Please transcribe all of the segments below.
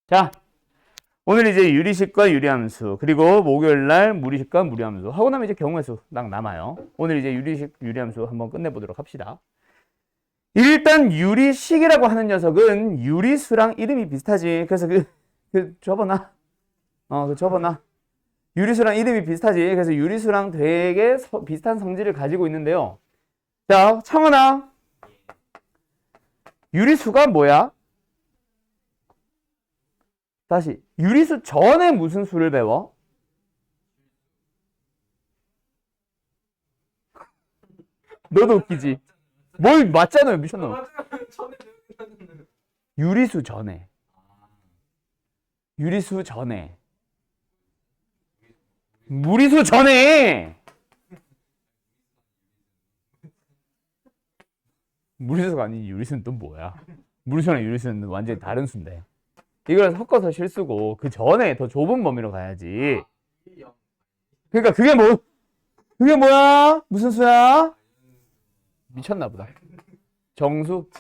자, 오늘 이제 유리식과 유리함수, 그리고 목요일날 무리식과 무리함수 하고 나면 이제 경우의 수 딱 남아요. 오늘 이제 유리식, 유리함수 한번 끝내보도록 합시다. 일단 유리식이라고 하는 녀석은 유리수랑 이름이 비슷하지. 그래서 접어놔. 접어놔. 유리수랑 이름이 비슷하지. 그래서 유리수랑 되게 비슷한 성질을 가지고 있는데요. 자, 창원아. 유리수가 뭐야? 다시. 유리수 전에 무슨 수를 배워? 너도 웃기지? 뭘 맞잖아요, 미쳤나? 유리수 전에. 유리수 전에. 무리수 전에. 무리수가 아닌 유리수는 또 뭐야? 무리수랑 유리수는 완전히 다른 수인데. 이걸 섞어서 실수고 그 전에 더 좁은 범위로 가야지. 그러니까 그게 뭐야? 무슨 수야? 미쳤나 보다. 정수.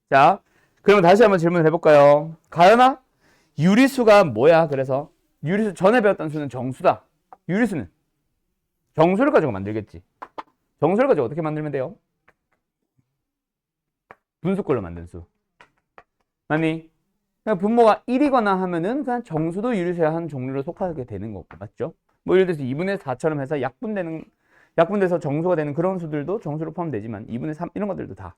자, 그러면 다시 한번 질문을 해볼까요? 가연아, 유리수가 뭐야? 그래서 유리수 전에 배웠던 수는 정수다. 유리수는 정수를 가지고 만들겠지. 정수를 가지고 어떻게 만들면 돼요? 분수꼴로 만든 수. 맞니? 그냥 분모가 1이거나 하면은 그냥 정수도 유리수의 한 종류로 속하게 되는 거고, 맞죠? 뭐 예를 들어서 2분의 4처럼 해서 약분돼서 정수가 되는 그런 수들도 정수로 포함되지만 2분의 3 이런 것들도 다.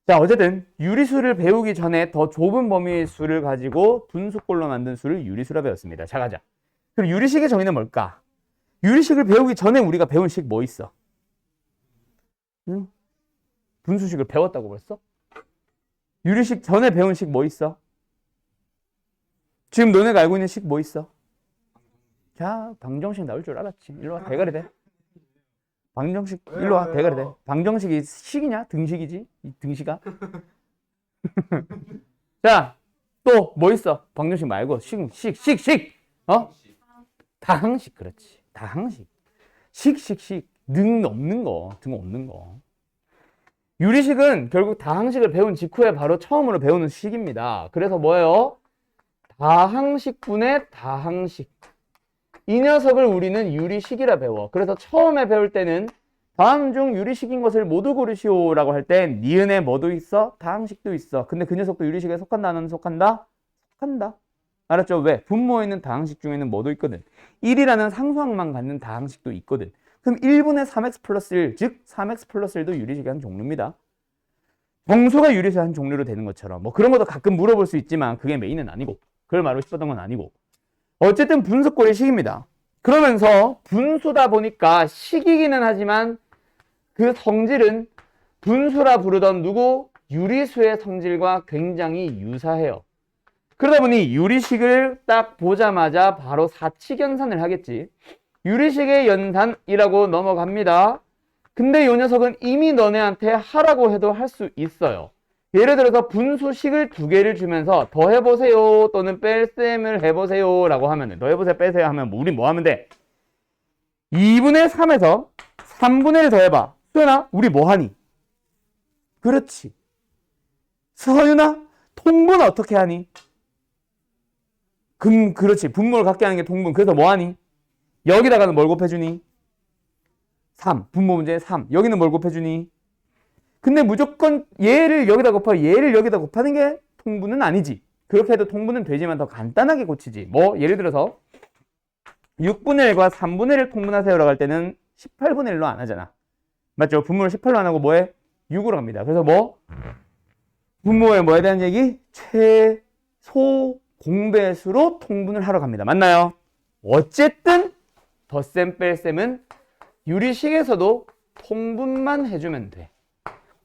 자, 어쨌든 유리수를 배우기 전에 더 좁은 범위의 수를 가지고 분수꼴로 만든 수를 유리수라 배웠습니다. 자, 가자. 그럼 유리식의 정의는 뭘까? 유리식을 배우기 전에 우리가 배운 식 뭐 있어? 응? 분수식을 배웠다고 벌써? 유리식 전에 배운 식 뭐 있어? 지금 너네가 알고 있는 식 뭐 있어? 자, 방정식 나올 줄 알았지. 일로 와, 대가리 돼. 방정식, 일로 와, 대가리 돼. 방정식이 식이냐? 등식이지? 이 등식아? 자, 또 뭐 있어? 방정식 말고 식. 다항식, 그렇지. 다항식. 식. 등 없는 거. 유리식은 결국 다항식을 배운 직후에 바로 처음으로 배우는 식입니다. 그래서 뭐예요? 다항식분의 다항식. 이 녀석을 우리는 유리식이라 배워. 그래서 처음에 배울 때는 다음 중 유리식인 것을 모두 고르시오라고 할 때 니은에 뭐도 있어? 다항식도 있어. 근데 그 녀석도 유리식에 속한다, 안 속한다? 속한다. 알았죠? 왜? 분모에 있는 다항식 중에는 뭐도 있거든. 1이라는 상수항만 갖는 다항식도 있거든. 그럼 1분의 3x 플러스 1, 즉 3x 플러스 1도 유리식의 한 종류입니다. 정수가 유리수의 한 종류로 되는 것처럼 뭐 그런 것도 가끔 물어볼 수 있지만 그게 메인은 아니고 그걸 말하고 싶었던 건 아니고 어쨌든 분수꼴의 식입니다. 그러면서 분수다 보니까 식이기는 하지만 그 성질은 분수라 부르던 누구? 유리수의 성질과 굉장히 유사해요. 그러다 보니 유리식을 딱 보자마자 바로 사칙연산을 하겠지. 유리식의 연산이라고 넘어갑니다. 근데 이 녀석은 이미 너네한테 하라고 해도 할 수 있어요. 예를 들어서 분수식을 두 개를 주면서 더해보세요 또는 뺄셈을 해보세요 라고 하면 더해보세요 빼세요 하면 우리 뭐 하면 돼? 2분의 3에서 3분의 1 더해봐. 수연아 우리 뭐 하니? 그렇지. 서윤아 통분 어떻게 하니? 그렇지. 분모를 갖게 하는 게 통분. 그래서 뭐 하니? 여기다가는 뭘 곱해주니? 3. 분모 문제 3. 여기는 뭘 곱해주니? 근데 무조건 얘를 여기다 곱하고 얘를 여기다 곱하는 게 통분은 아니지. 그렇게 해도 통분은 되지만 더 간단하게 고치지. 뭐 예를 들어서 6분의 1과 3분의 1을 통분하세요라고 할 때는 18분의 1로 안 하잖아. 맞죠? 분모를 18로 안 하고 뭐해? 6으로 합니다. 그래서 뭐? 분모에 뭐에 대한 얘기? 최소 공배수로 통분을 하러 갑니다. 맞나요? 어쨌든 덧셈 뺄셈은 유리식에서도 통분만 해주면 돼.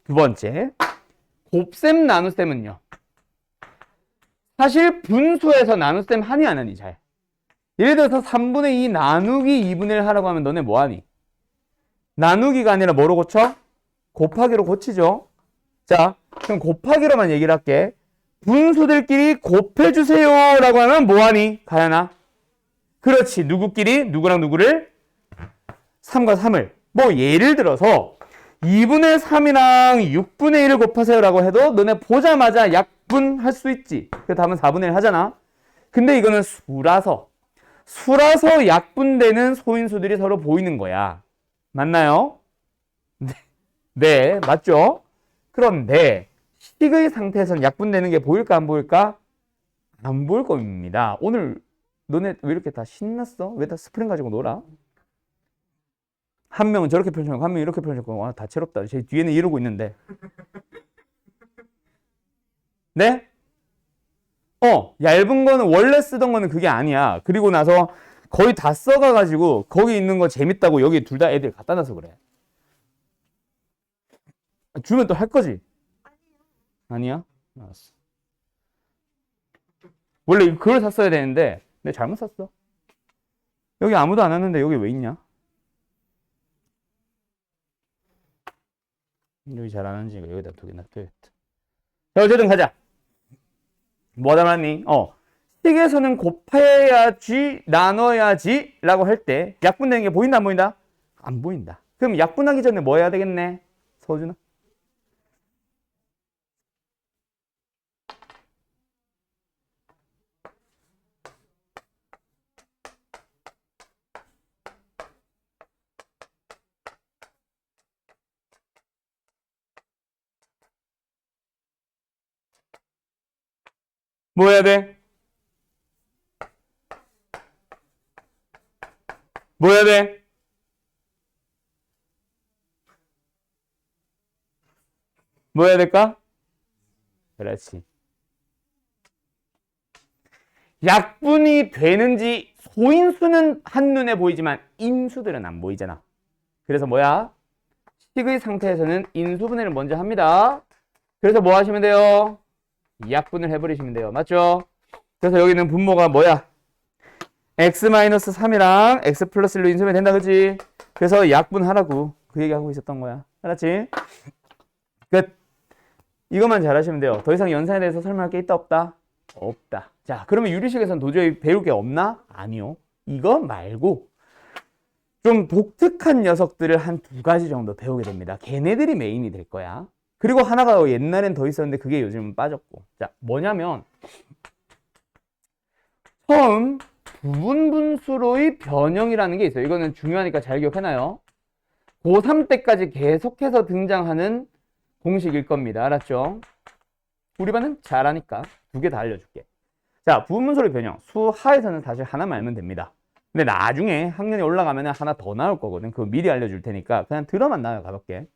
두 번째, 곱셈 나눗셈은요. 사실 분수에서 나눗셈 하니 안 하니 잘. 예를 들어서 3분의 2 나누기 2분의 1 하라고 하면 너네 뭐 하니? 나누기가 아니라 뭐로 고쳐? 곱하기로 고치죠. 자, 그럼 곱하기로만 얘기를 할게. 분수들끼리 곱해주세요 라고 하면 뭐하니? 가연아? 그렇지. 누구끼리? 누구랑 누구를? 3과 3을. 뭐 예를 들어서 2분의 3이랑 6분의 1을 곱하세요 라고 해도 너네 보자마자 약분할 수 있지. 그래서 답은 4분의 1 하잖아. 근데 이거는 수라서 약분되는 소인수들이 서로 보이는 거야. 맞나요? 네, 맞죠? 그런데 식의 상태에서는 약분되는 게 보일까 안 보일까? 안 보일 겁니다. 오늘 너네 왜 이렇게 다 신났어? 왜 다 스프링 가지고 놀아? 한 명은 저렇게 펼쳐놓고 한 명은 이렇게 펼쳐놓고 와, 다채롭다. 제 뒤에는 이러고 있는데. 네? 얇은 거는 원래 쓰던 거는 그게 아니야. 그리고 나서 거의 다 써가가지고 거기 있는 거 재밌다고 여기 둘 다 애들 갖다 놔서 그래. 주면 또 할 거지? 아니야? 알았어. 원래 그걸 샀어야 되는데 내가 잘못 샀어. 여기 아무도 안 왔는데 여기 왜 있냐? 여기 잘 안 왔으니까 여기다 두 개 놔둬야겠다. 자, 어쨌든 가자. 뭐 담았니? 식에서는 곱해야지, 나눠야지 라고 할 때 약분되는 게 보인다 안 보인다? 안 보인다. 그럼 약분하기 전에 뭐 해야 되겠네? 서준아? 뭐 해야 돼? 뭐 해야 돼? 뭐 해야 될까? 그렇지. 약분이 되는지 소인수는 한눈에 보이지만 인수들은 안 보이잖아. 그래서 뭐야? 식의 상태에서는 인수분해를 먼저 합니다. 그래서 뭐 하시면 돼요? 약분을 해버리시면 돼요. 맞죠? 그래서 여기는 분모가 뭐야? x-3이랑 x 플러스 1로 인수면 된다, 그치? 그래서 약분하라고 그 얘기하고 있었던 거야. 알았지? 끝. 이것만 잘하시면 돼요. 더 이상 연산에 대해서 설명할 게 있다, 없다? 없다. 자, 그러면 유리식에서는 도저히 배울 게 없나? 아니요. 이거 말고 좀 독특한 녀석들을 한 두 가지 정도 배우게 됩니다. 걔네들이 메인이 될 거야. 그리고 하나가 옛날엔 더 있었는데 그게 요즘은 빠졌고. 자, 뭐냐면 처음 부분분수로의 변형이라는 게 있어요. 이거는 중요하니까 잘 기억해놔요. 고3 때까지 계속해서 등장하는 공식일 겁니다. 알았죠? 우리 반은 잘하니까 두 개 다 알려줄게. 자, 부분분수로의 변형. 수하에서는 사실 하나만 알면 됩니다. 근데 나중에 학년이 올라가면 하나 더 나올 거거든. 그거 미리 알려줄 테니까 그냥 들어만 나요. 가볍게.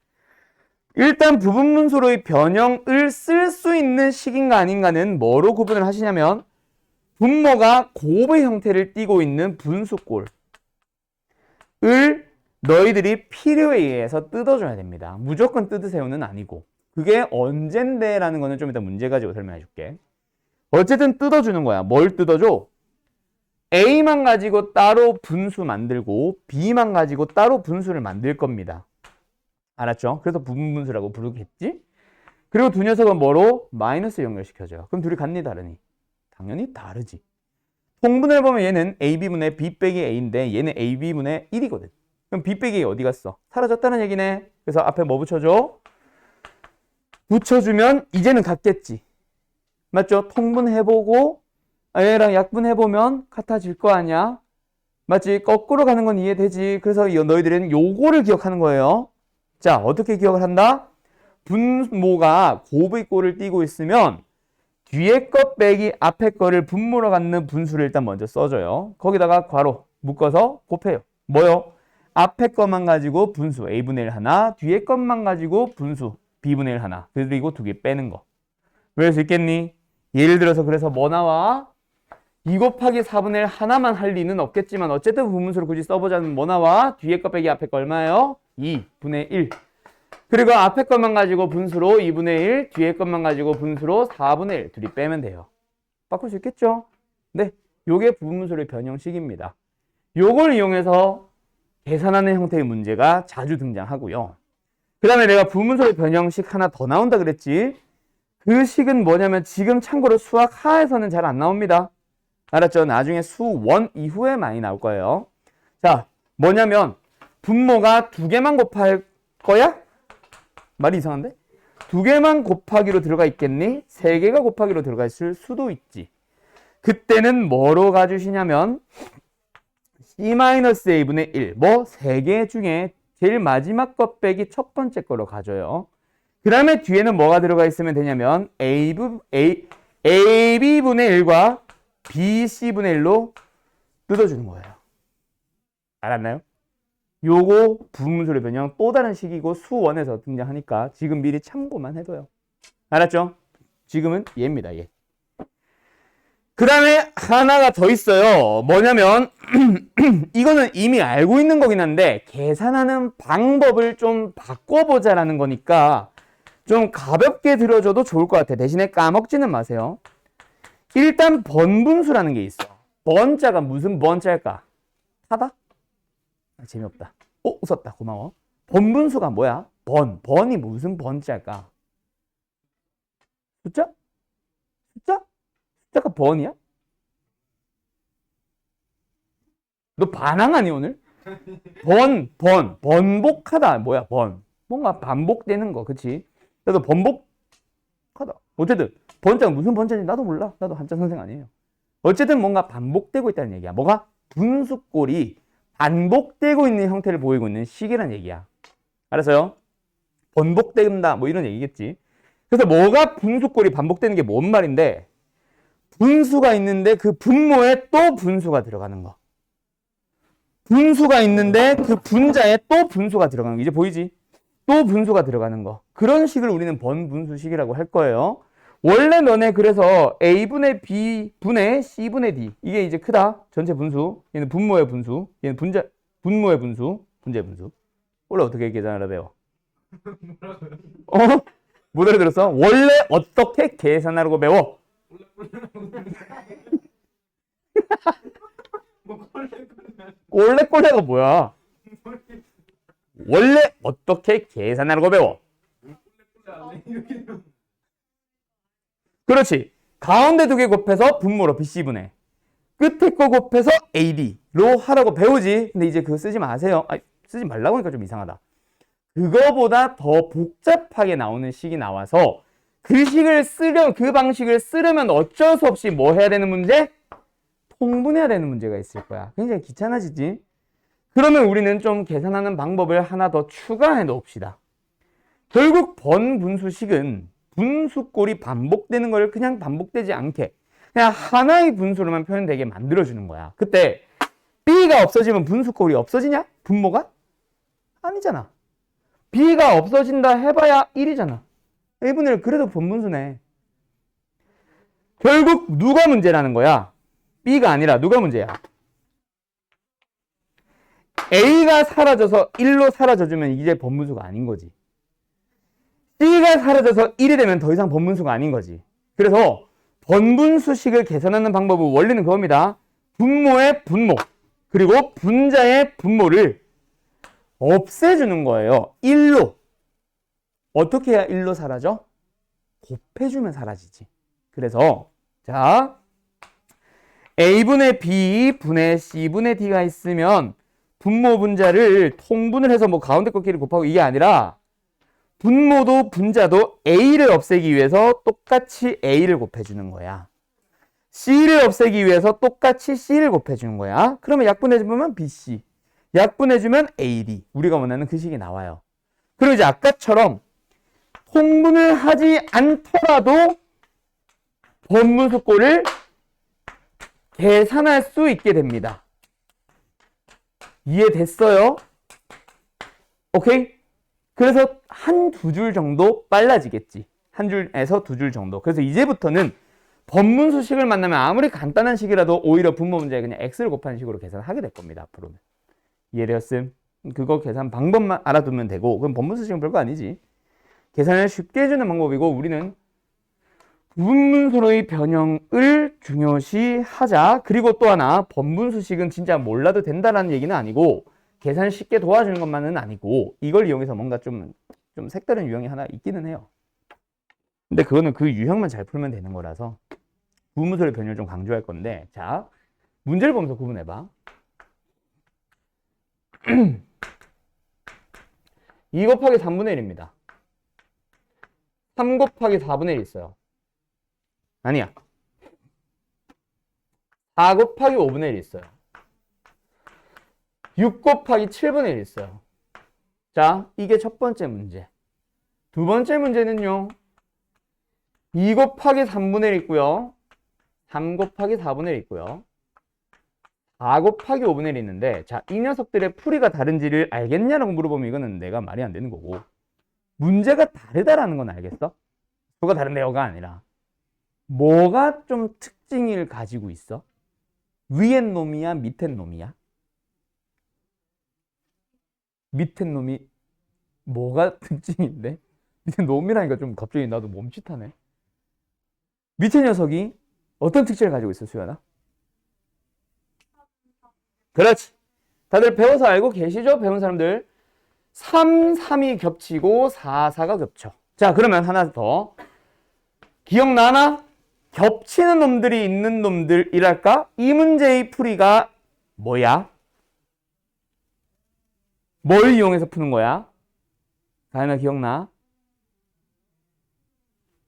일단 부분분수로의 변형을 쓸 수 있는 식인가 아닌가는 뭐로 구분을 하시냐면 분모가 곱의 형태를 띠고 있는 분수꼴을 너희들이 필요에 의해서 뜯어줘야 됩니다. 무조건 뜯으세요는 아니고. 그게 언젠데 라는 거는 좀 이따 문제 가지고 설명해 줄게. 어쨌든 뜯어주는 거야. 뭘 뜯어줘? A만 가지고 따로 분수 만들고 B만 가지고 따로 분수를 만들 겁니다. 알았죠? 그래서 부분분수라고 부르겠지? 그리고 두 녀석은 뭐로? 마이너스 연결시켜줘요. 그럼 둘이 같니 다르니? 당연히 다르지. 통분을 보면 얘는 AB분의 B 빼기 A인데 얘는 AB분의 1이거든. 그럼 B 빼기 A 어디 갔어? 사라졌다는 얘기네. 그래서 앞에 뭐 붙여줘? 붙여주면 이제는 같겠지. 맞죠? 통분해보고 얘랑 약분해보면 같아질 거 아니야? 맞지? 거꾸로 가는 건 이해되지. 그래서 너희들은 요거를 기억하는 거예요. 자, 어떻게 기억을 한다? 분모가 곱의 꼴을 띄고 있으면 뒤에 것 빼기 앞에 거를 분모로 갖는 분수를 일단 먼저 써줘요. 거기다가 괄호 묶어서 곱해요. 뭐요? 앞에 것만 가지고 분수 A분의 1 하나, 뒤에 것만 가지고 분수 B분의 1 하나, 그리고 두 개 빼는 거. 외울 수 있겠니? 예를 들어서 그래서 뭐 나와? 2 곱하기 4분의 1 하나만 할 리는 없겠지만 어쨌든 부분수를 굳이 써보자면 뭐 나와? 뒤에 것 빼기 앞에 거 얼마예요? 2분의 1. 그리고 앞에 것만 가지고 분수로 2분의 1, 뒤에 것만 가지고 분수로 4분의 1 둘이 빼면 돼요. 바꿀 수 있겠죠? 네, 요게 부분수의 변형식입니다. 요걸 이용해서 계산하는 형태의 문제가 자주 등장하고요. 그 다음에 내가 부분소의 변형식 하나 더 나온다 그랬지. 그 식은 뭐냐면 지금 참고로 수학 하에서는 잘 안 나옵니다. 알았죠? 나중에 수1 이후에 많이 나올 거예요. 자, 뭐냐면 분모가 2개만 곱할 거야? 말이 이상한데? 2개만 곱하기로 들어가 있겠니? 3개가 곱하기로 들어가 있을 수도 있지. 그때는 뭐로 가주시냐면 c-a분의 1, 뭐 3개 중에 제일 마지막 것 빼기 첫 번째 거로 가져요. 그 다음에 뒤에는 뭐가 들어가 있으면 되냐면 ab분의 1과 bc분의 1로 뜯어주는 거예요. 알았나요? 요거 부분소의 변형 또 다른 식이고 수1에서 등장하니까 지금 미리 참고만 해둬요. 알았죠? 지금은 얘입니다. 얘. 그 다음에 하나가 더 있어요. 뭐냐면 이거는 이미 알고 있는 거긴 한데 계산하는 방법을 좀 바꿔보자라는 거니까 좀 가볍게 들어줘도 좋을 것 같아. 대신에 까먹지는 마세요. 일단 번분수라는 게 있어. 번자가 무슨 번자일까? 타다? 재미없다. 웃었다. 고마워. 번분수가 뭐야? 번이 무슨 번자일까? 숫자? 숫자가 번이야? 너 반항하니 오늘? 번복하다. 뭐야 뭔가 반복되는 거, 그치? 그래서 번복하다. 어쨌든 번자가 무슨 번자인지 나도 몰라. 나도 한자 선생 아니에요. 어쨌든 뭔가 반복되고 있다는 얘기야. 뭐가? 분수꼴이 반복되고 있는 형태를 보이고 있는 식이란 얘기야. 알았어요? 번복된다 뭐 이런 얘기겠지. 그래서 뭐가 분수꼴이 반복되는 게 뭔 말인데, 분수가 있는데 그 분모에 또 분수가 들어가는 거. 분수가 있는데 그 분자에 또 분수가 들어가는 거. 이제 보이지? 또 분수가 들어가는 거. 그런 식을 우리는 번분수식이라고 할 거예요. 원래 너네 그래서 a분의 b분의 c분의 d, 이게 이제 크다. 전체 분수. 얘는 분모의 분수. 얘는 분모의 분수. 분자의 분수. 원래 어떻게 계산하라 배워? 못 알아들었어? 원래 어떻게 계산하라고 배워? 꼴레꼴레가 뭐야? 원래 어떻게 계산하라고 배워? 그렇지. 가운데 2개 곱해서 분모로 BC분해. 끝에 거 곱해서 AD로 하라고 배우지. 근데 이제 그거 쓰지 마세요. 쓰지 말라고 하니까 좀 이상하다. 그거보다 더 복잡하게 나오는 식이 나와서 그 방식을 쓰려면 어쩔 수 없이 뭐 해야 되는 문제? 통분해야 되는 문제가 있을 거야. 굉장히 귀찮아지지? 그러면 우리는 좀 계산하는 방법을 하나 더 추가해 놓읍시다. 결국 번분수식은 분수꼴이 반복되는 걸 그냥 반복되지 않게 그냥 하나의 분수로만 표현되게 만들어주는 거야. 그때 B가 없어지면 분수꼴이 없어지냐? 분모가? 아니잖아. B가 없어진다 해봐야 1이잖아. 1분의 1 그래도 번분수네. 결국 누가 문제라는 거야? B가 아니라 누가 문제야? A가 사라져서 1로 사라져주면 이제 번분수가 아닌 거지. C가 사라져서 1이 되면 더 이상 번분수가 아닌 거지. 그래서 번분수식을 계산하는 방법은 원리는 그겁니다. 분모의 분모 그리고 분자의 분모를 없애주는 거예요. 1로. 어떻게 해야 1로 사라져? 곱해주면 사라지지. 그래서 자, A분의 B 분의 C분의 D가 있으면 분모 분자를 통분을 해서 뭐 가운데 것끼리 곱하고 이게 아니라 분모도 분자도 A를 없애기 위해서 똑같이 A를 곱해주는 거야. C를 없애기 위해서 똑같이 C를 곱해주는 거야. 그러면 약분해주면 BC, 약분해주면 AD. 우리가 원하는 그 식이 나와요. 그리고 이제 아까처럼 통분을 하지 않더라도 번분수꼴을 계산할 수 있게 됩니다. 이해됐어요? 오케이? 그래서 한 두 줄 정도 빨라지겠지. 한 줄에서 2줄 정도. 그래서 이제부터는 번분수식을 만나면 아무리 간단한 식이라도 오히려 분모 문제에 그냥 x를 곱하는 식으로 계산하게 될 겁니다. 앞으로는. 이해되었음? 그거 계산 방법만 알아두면 되고, 그럼 번분수식은 별거 아니지. 계산을 쉽게 해주는 방법이고, 우리는 부분분수의 변형을 중요시 하자. 그리고 또 하나, 번분수식은 진짜 몰라도 된다라는 얘기는 아니고 계산 쉽게 도와주는 것만은 아니고 이걸 이용해서 뭔가 좀 좀 색다른 유형이 하나 있기는 해요. 근데 그거는 그 유형만 잘 풀면 되는 거라서 부분문서의 변형을 좀 강조할 건데, 자, 문제를 보면서 구분해봐. 2 곱하기 3분의 1입니다. 3 곱하기 4분의 1 있어요. 아니야. 4 곱하기 5분의 1 있어요. 6 곱하기 7분의 1 있어요. 자, 이게 첫 번째 문제. 두 번째 문제는요. 2 곱하기 3분의 1 있고요. 3 곱하기 4분의 1 있고요. 4 곱하기 5분의 1 있는데, 자, 이 녀석들의 풀이가 다른지를 알겠냐라고 물어보면 이거는 내가 말이 안 되는 거고, 문제가 다르다라는 건 알겠어? 수가 다른데요가 아니라 뭐가 좀 특징을 가지고 있어? 위에 놈이야, 밑에 놈이야? 밑에 놈이 뭐가 특징인데? 밑에 놈이라니까 좀 갑자기 나도 멈칫하네. 밑에 녀석이 어떤 특징을 가지고 있어, 수연아? 그렇지. 다들 배워서 알고 계시죠? 배운 사람들. 3, 3이 겹치고 4, 4가 겹쳐. 자, 그러면 하나 더. 기억나나? 겹치는 놈들이 있는 놈들이랄까? 이 문제의 풀이가 뭐야? 뭘 이용해서 푸는 거야? 가연아 기억나?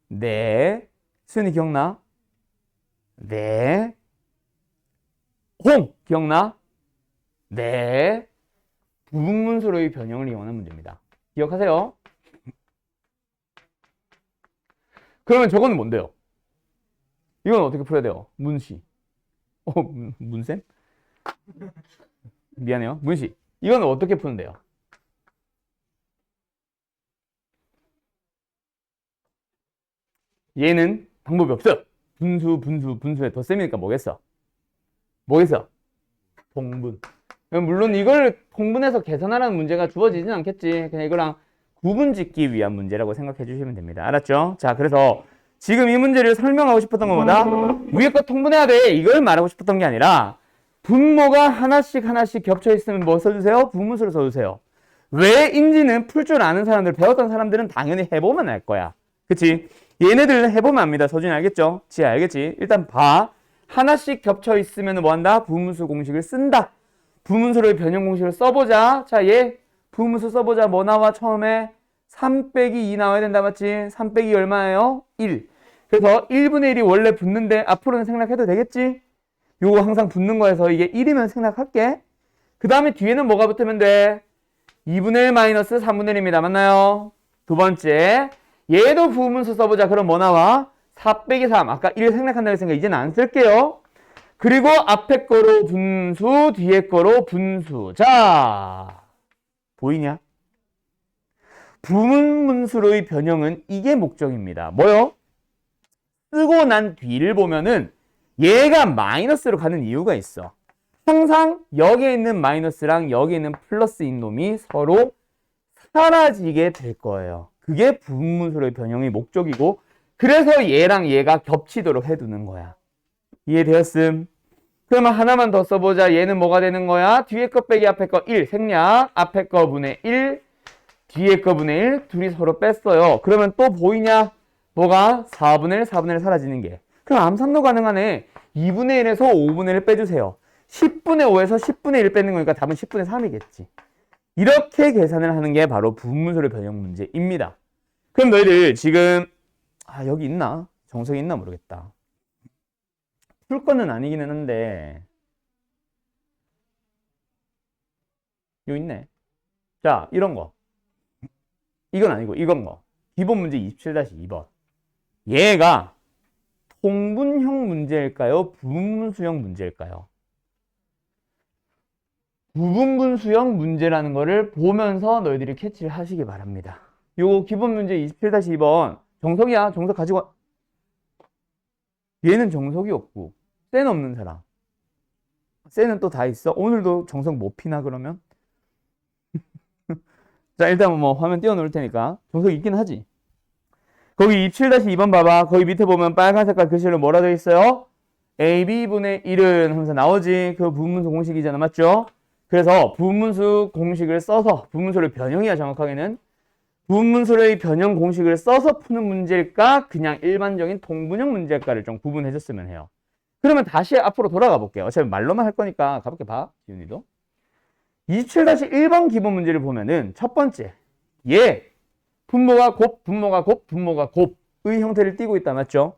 네. 수연이 기억나? 네. 홍 기억나? 네. 부분문서로의 변형을 이용하는 문제입니다. 기억하세요? 그러면 저거는 뭔데요? 이건 어떻게 풀어야 돼요? 문시. 문쌤? 미안해요. 문시. 이건 어떻게 푸는 돼요? 얘는 방법이 없어. 분수에 덧셈이니까 뭐겠어? 뭐겠어? 통분. 물론 이걸 통분해서 계산하라는 문제가 주어지진 않겠지. 그냥 이거랑 구분 짓기 위한 문제라고 생각해 주시면 됩니다. 알았죠? 자, 그래서 지금 이 문제를 설명하고 싶었던 것보다 위에 거 통분해야 돼. 이걸 말하고 싶었던 게 아니라 분모가 하나씩 겹쳐 있으면 뭐 써주세요? 부분수를 써주세요. 왜인지는 풀 줄 아는 사람들, 배웠던 사람들은 당연히 해보면 알 거야. 그치? 얘네들은 해보면 압니다. 서준이 알겠죠? 지 알겠지? 일단 봐. 하나씩 겹쳐 있으면 뭐 한다? 부분수 공식을 쓴다. 부분수를 변형 공식을 써보자. 자, 얘 부분수 써보자. 뭐 나와? 처음에 3 빼기 2 나와야 된다. 맞지? 3 빼기 얼마예요? 1. 그래서 1분의 1이 원래 붙는데 앞으로는 생략해도 되겠지? 요거 항상 붙는 거에서 이게 1이면 생략할게. 그 다음에 뒤에는 뭐가 붙으면 돼? 2분의 1 마이너스 3분의 1입니다. 맞나요? 두 번째. 얘도 부분수 써보자. 그럼 뭐 나와? 4 빼기 3. 아까 1 생략한다고 했으니까 이제는 안 쓸게요. 그리고 앞에 거로 분수, 뒤에 거로 분수. 자, 보이냐? 부분문수로의 변형은 이게 목적입니다. 뭐요? 쓰고 난 뒤를 보면은 얘가 마이너스로 가는 이유가 있어. 항상 여기에 있는 마이너스랑 여기에 있는 플러스인 놈이 서로 사라지게 될 거예요. 그게 부분문수로의 변형의 목적이고, 그래서 얘랑 얘가 겹치도록 해두는 거야. 이해되었음? 그러면 하나만 더 써보자. 얘는 뭐가 되는 거야? 뒤에 거 빼기 앞에 거 1 생략, 앞에 거 분의 1, 뒤에 거 분의 1, 둘이 서로 뺐어요. 그러면 또 보이냐? 뭐가? 4분의 1, 4분의 1 사라지는 게. 그럼 암산도 가능하네. 2분의 1에서 5분의 1 빼주세요. 10분의 5에서 10분의 1 빼는 거니까 답은 10분의 3이겠지. 이렇게 계산을 하는 게 바로 부분문서의 변형 문제입니다. 그럼 너희들 지금 여기 있나? 정석이 있나 모르겠다. 풀 거는 아니기는 한데 여기 있네. 자, 이런 거. 이건 아니고 이건 거. 기본 문제 27-2번. 얘가 통분형 문제일까요? 부분분수형 문제일까요? 부분분수형 문제라는 거를 보면서 너희들이 캐치를 하시기 바랍니다. 요 기본 문제 27-2번 정석이야. 정석 가지고 와. 얘는 정석이 없고 쌤 없는 사람. 쌤은 또 다 있어? 오늘도 정석 못 피나 그러면? 자, 일단 뭐 화면 띄워놓을 테니까 정석 있긴 하지. 거기 27-2번 봐봐. 거기 밑에 보면 빨간 색깔 글씨로 뭐라 되어 있어요? AB분의 1은 하면서 나오지. 그 부분수 공식이잖아. 맞죠? 그래서 부분수 공식을 써서 부분수를 변형해야 정확하게는 부분문서의 변형 공식을 써서 푸는 문제일까? 그냥 일반적인 통분형 문제일까를 좀 구분해줬으면 해요. 그러면 다시 앞으로 돌아가 볼게요. 어차피 말로만 할 거니까 가볼게 봐. 지훈이도. 27-1번 기본 문제를 보면은 첫 번째. 분모가 곱의 형태를 띠고 있다. 맞죠?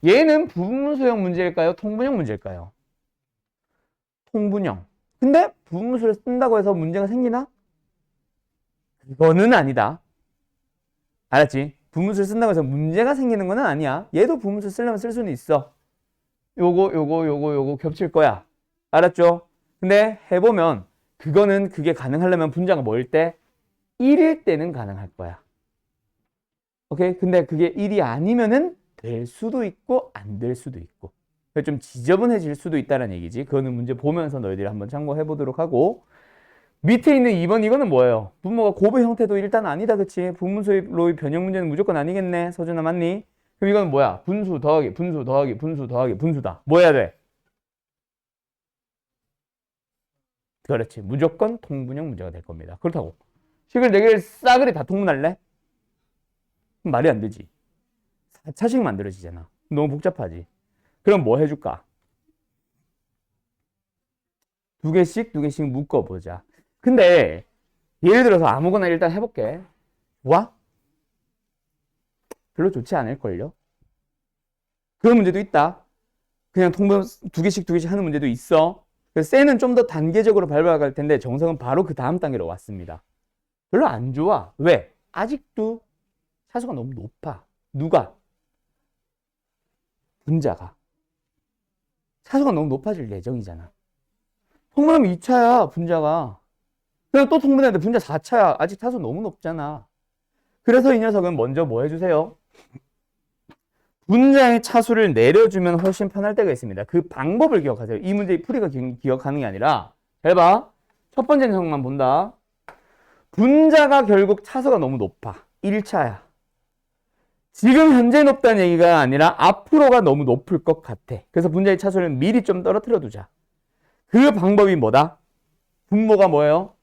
얘는 부분문서형 문제일까요? 통분형 문제일까요? 통분형. 근데 부분문서를 쓴다고 해서 문제가 생기나? 이거는 아니다. 알았지? 부분문서를 쓴다고 해서 문제가 생기는 건 아니야. 얘도 부분문서 쓰려면 쓸 수는 있어. 요거 겹칠 거야. 알았죠? 근데 해보면 그게 가능하려면 분자가 뭐일 때? 1일 때는 가능할 거야. 오케이? 근데 그게 1이 아니면은 될 수도 있고 안 될 수도 있고 좀 지저분해질 수도 있다는 얘기지. 그거는 문제 보면서 너희들이 한번 참고해 보도록 하고, 밑에 있는 2번 이거는 뭐예요? 분모가 곱의 형태도 일단 아니다. 그치? 부분문서의 변형 문제는 무조건 아니겠네. 서준아 맞니? 그럼 이건 뭐야? 분수 더하기 분수 더하기 분수 더하기 분수다. 뭐 해야 돼? 그렇지. 무조건 통분형 문제가 될 겁니다. 그렇다고 식을 4개를 싸그리 다 통분할래? 말이 안 되지. 4차식 만들어지잖아. 너무 복잡하지. 그럼 뭐 해줄까? 2개씩 묶어보자. 근데 예를 들어서 아무거나 일단 해볼게. 와? 별로 좋지 않을걸요? 그런 문제도 있다. 그냥 통분 2개씩 하는 문제도 있어. 그래서 셀은 좀 더 단계적으로 밟아갈 텐데 정석은 바로 그 다음 단계로 왔습니다. 별로 안 좋아. 왜? 아직도 차수가 너무 높아. 누가? 분자가. 차수가 너무 높아질 예정이잖아. 통분하면 2차야, 분자가. 그냥 또 통분해야 돼. 분자 4차야. 아직 차수 너무 높잖아. 그래서 이 녀석은 먼저 뭐 해주세요? 분자의 차수를 내려주면 훨씬 편할 때가 있습니다. 그 방법을 기억하세요. 이 문제의 풀이가 기억하는 게 아니라, 잘 봐. 첫 번째 녀석만 본다. 분자가 결국 차수가 너무 높아. 1차야. 지금 현재 높다는 얘기가 아니라 앞으로가 너무 높을 것 같아. 그래서 분자의 차수를 미리 좀 떨어뜨려 두자. 그 방법이 뭐다? 분모가 뭐예요?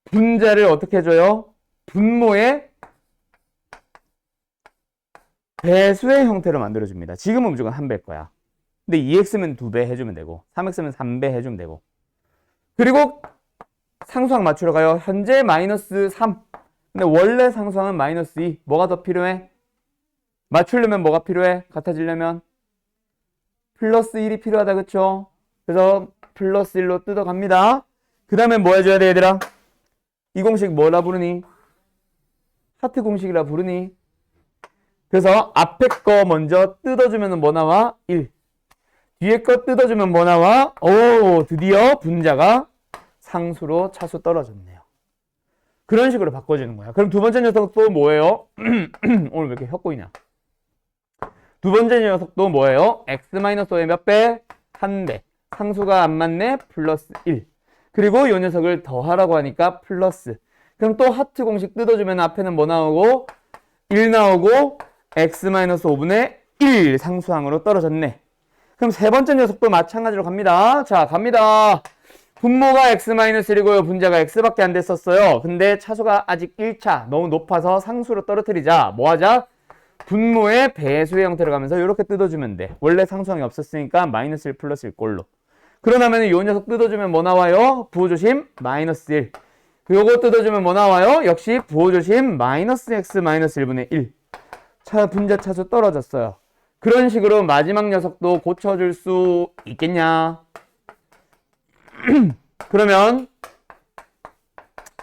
분자를 어떻게 해줘요? 분모의 배수의 형태로 만들어줍니다. 지금은 무조건 1배일 거야. 근데 2x면 2배 해주면 되고 3x면 3배 해주면 되고, 그리고 상수항 맞추러 가요. 현재 마이너스 3. 근데 원래 상수항은 마이너스 2. 뭐가 더 필요해? 맞추려면 뭐가 필요해? 같아지려면 플러스 1이 필요하다. 그쵸? 그래서 플러스 1로 뜯어갑니다. 그 다음에 뭐 해줘야 돼 얘들아? 이 공식 뭐라 부르니? 하트 공식이라 부르니? 그래서 앞에 거 먼저 뜯어주면 뭐 나와? 1. 뒤에 거 뜯어주면 뭐 나와? 오, 드디어 분자가 상수로 차수 떨어졌네요. 그런 식으로 바꿔주는 거야. 그럼 두 번째 녀석도 뭐예요? 오늘 왜 이렇게 혀꼬이냐? 두 번째 녀석도 뭐예요? x-5의 몇 배? 1배. 상수가 안 맞네? 플러스 1. 그리고 이 녀석을 더하라고 하니까 플러스. 그럼 또 하트 공식 뜯어주면 앞에는 뭐 나오고? 1 나오고 x-5분의 1 상수항으로 떨어졌네. 그럼 세 번째 녀석도 마찬가지로 갑니다. 자, 갑니다. 분모가 x-1이고요. 분자가 x밖에 안 됐었어요. 근데 차수가 아직 1차 너무 높아서 상수로 떨어뜨리자. 뭐 하자? 분모의 배수의 형태로 가면서 이렇게 뜯어주면 돼. 원래 상수항이 없었으니까 마이너스 1 플러스 1 꼴로. 그러면 이 녀석 뜯어주면 뭐 나와요? 부호조심 마이너스 1. 요거 뜯어주면 뭐 나와요? 역시 부호조심 마이너스 x 마이너스 1분의 1. 분자 차수 떨어졌어요. 그런 식으로 마지막 녀석도 고쳐줄 수 있겠냐? 그러면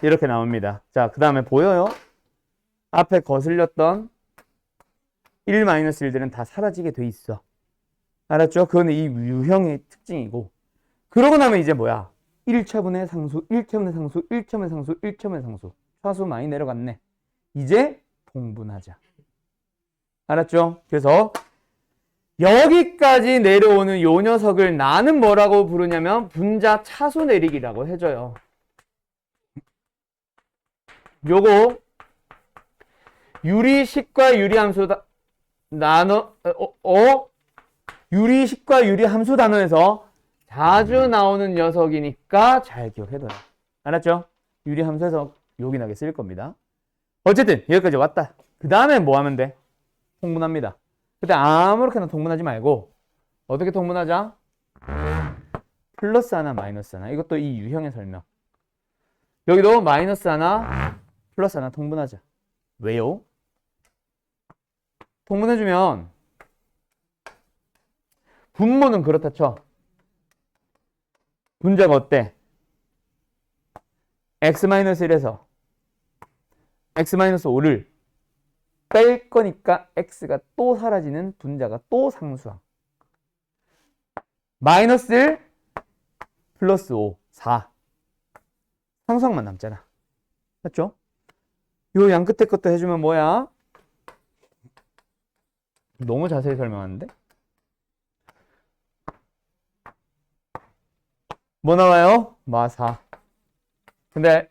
이렇게 나옵니다. 자, 그 다음에 보여요? 앞에 거슬렸던 1-1들은 다 사라지게 돼 있어. 알았죠? 그거는 이 유형의 특징이고. 그러고 나면 이제 뭐야? 1차분의 상수, 1차분의 상수, 1차분의 상수, 1차분의 상수. 차수 많이 내려갔네. 이제 통분하자. 알았죠? 그래서 여기까지 내려오는 요 녀석을 나는 뭐라고 부르냐면 분자 차수 내리기라고 해줘요. 요거 유리식과 유리함수 유리식과 유리함수 단원에서 자주 나오는 녀석이니까 잘 기억해둬요. 알았죠? 유리함수에서 요긴하게 쓰일 겁니다. 어쨌든 여기까지 왔다. 그 다음에 뭐 하면 돼? 통분합니다. 그때 아무렇게나 통분하지 말고 어떻게 통분하자? 플러스 하나 마이너스 하나. 이것도 이 유형의 설명. 여기도 마이너스 하나 플러스 하나 통분하자. 왜요? 통분해주면 분모는 그렇다 쳐. 분자가 어때? x-1에서 x-5를 뺄 거니까 x가 또 사라지는 분자가 또 상수항. 마이너스 1 플러스 5, 4. 상수항만 남잖아. 맞죠? 요 양 끝에 것도 해주면 뭐야? 너무 자세히 설명하는데? 뭐 나와요? 마 4. 근데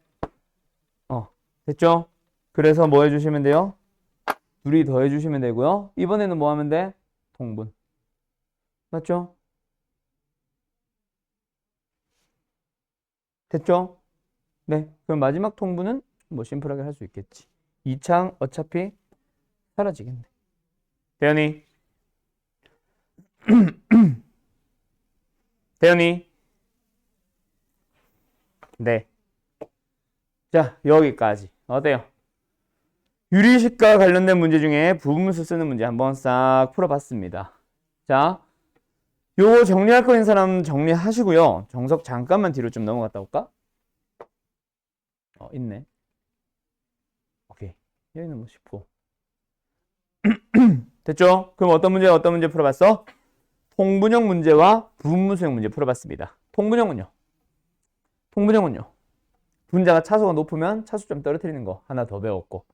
됐죠? 그래서 뭐 해주시면 돼요? 둘이 더 해주시면 되고요. 이번에는 뭐 하면 돼? 통분. 맞죠? 됐죠? 네. 그럼 마지막 통분은 뭐 심플하게 할 수 있겠지. 2창 어차피 사라지겠네. 대현이. 대현이. 네. 자, 여기까지. 어때요? 유리식과 관련된 문제 중에 부분수 쓰는 문제 한번 싹 풀어봤습니다. 자, 요거 정리할 거인 사람 정리하시고요. 정석 잠깐만 뒤로 좀 넘어갔다 올까? 있네. 오케이. 여기는 뭐 쉽고. 됐죠? 그럼 어떤 문제 풀어봤어? 통분형 문제와 부분수형 문제 풀어봤습니다. 통분형은요? 분자가 차수가 높으면 차수점 떨어뜨리는 거 하나 더 배웠고,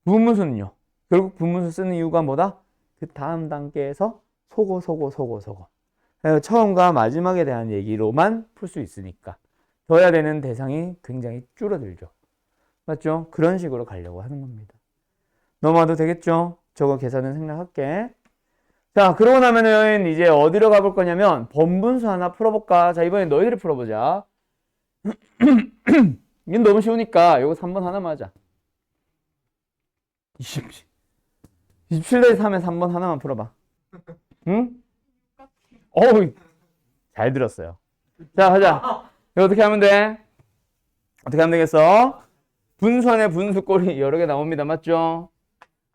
부분수는요? 결국 부분수 쓰는 이유가 뭐다? 그 다음 단계에서 소거. 처음과 마지막에 대한 얘기로만 풀 수 있으니까 둬야 되는 대상이 굉장히 줄어들죠. 맞죠? 그런 식으로 가려고 하는 겁니다. 넘어가도 되겠죠? 저거 계산은 생략할게. 자, 그러고 나면은 이제 어디로 가볼 거냐면 번분수 하나 풀어볼까? 자, 이번엔 너희들이 풀어보자. 이건 너무 쉬우니까 이거 3번 하나만 하자. 27대 3에 3번 하나만 풀어봐. 응? 어우, 잘 들었어요. 자, 하자. 이거 어떻게 하면 돼? 어떻게 하면 되겠어? 분수 안에 분수 꼴이 여러 개 나옵니다. 맞죠?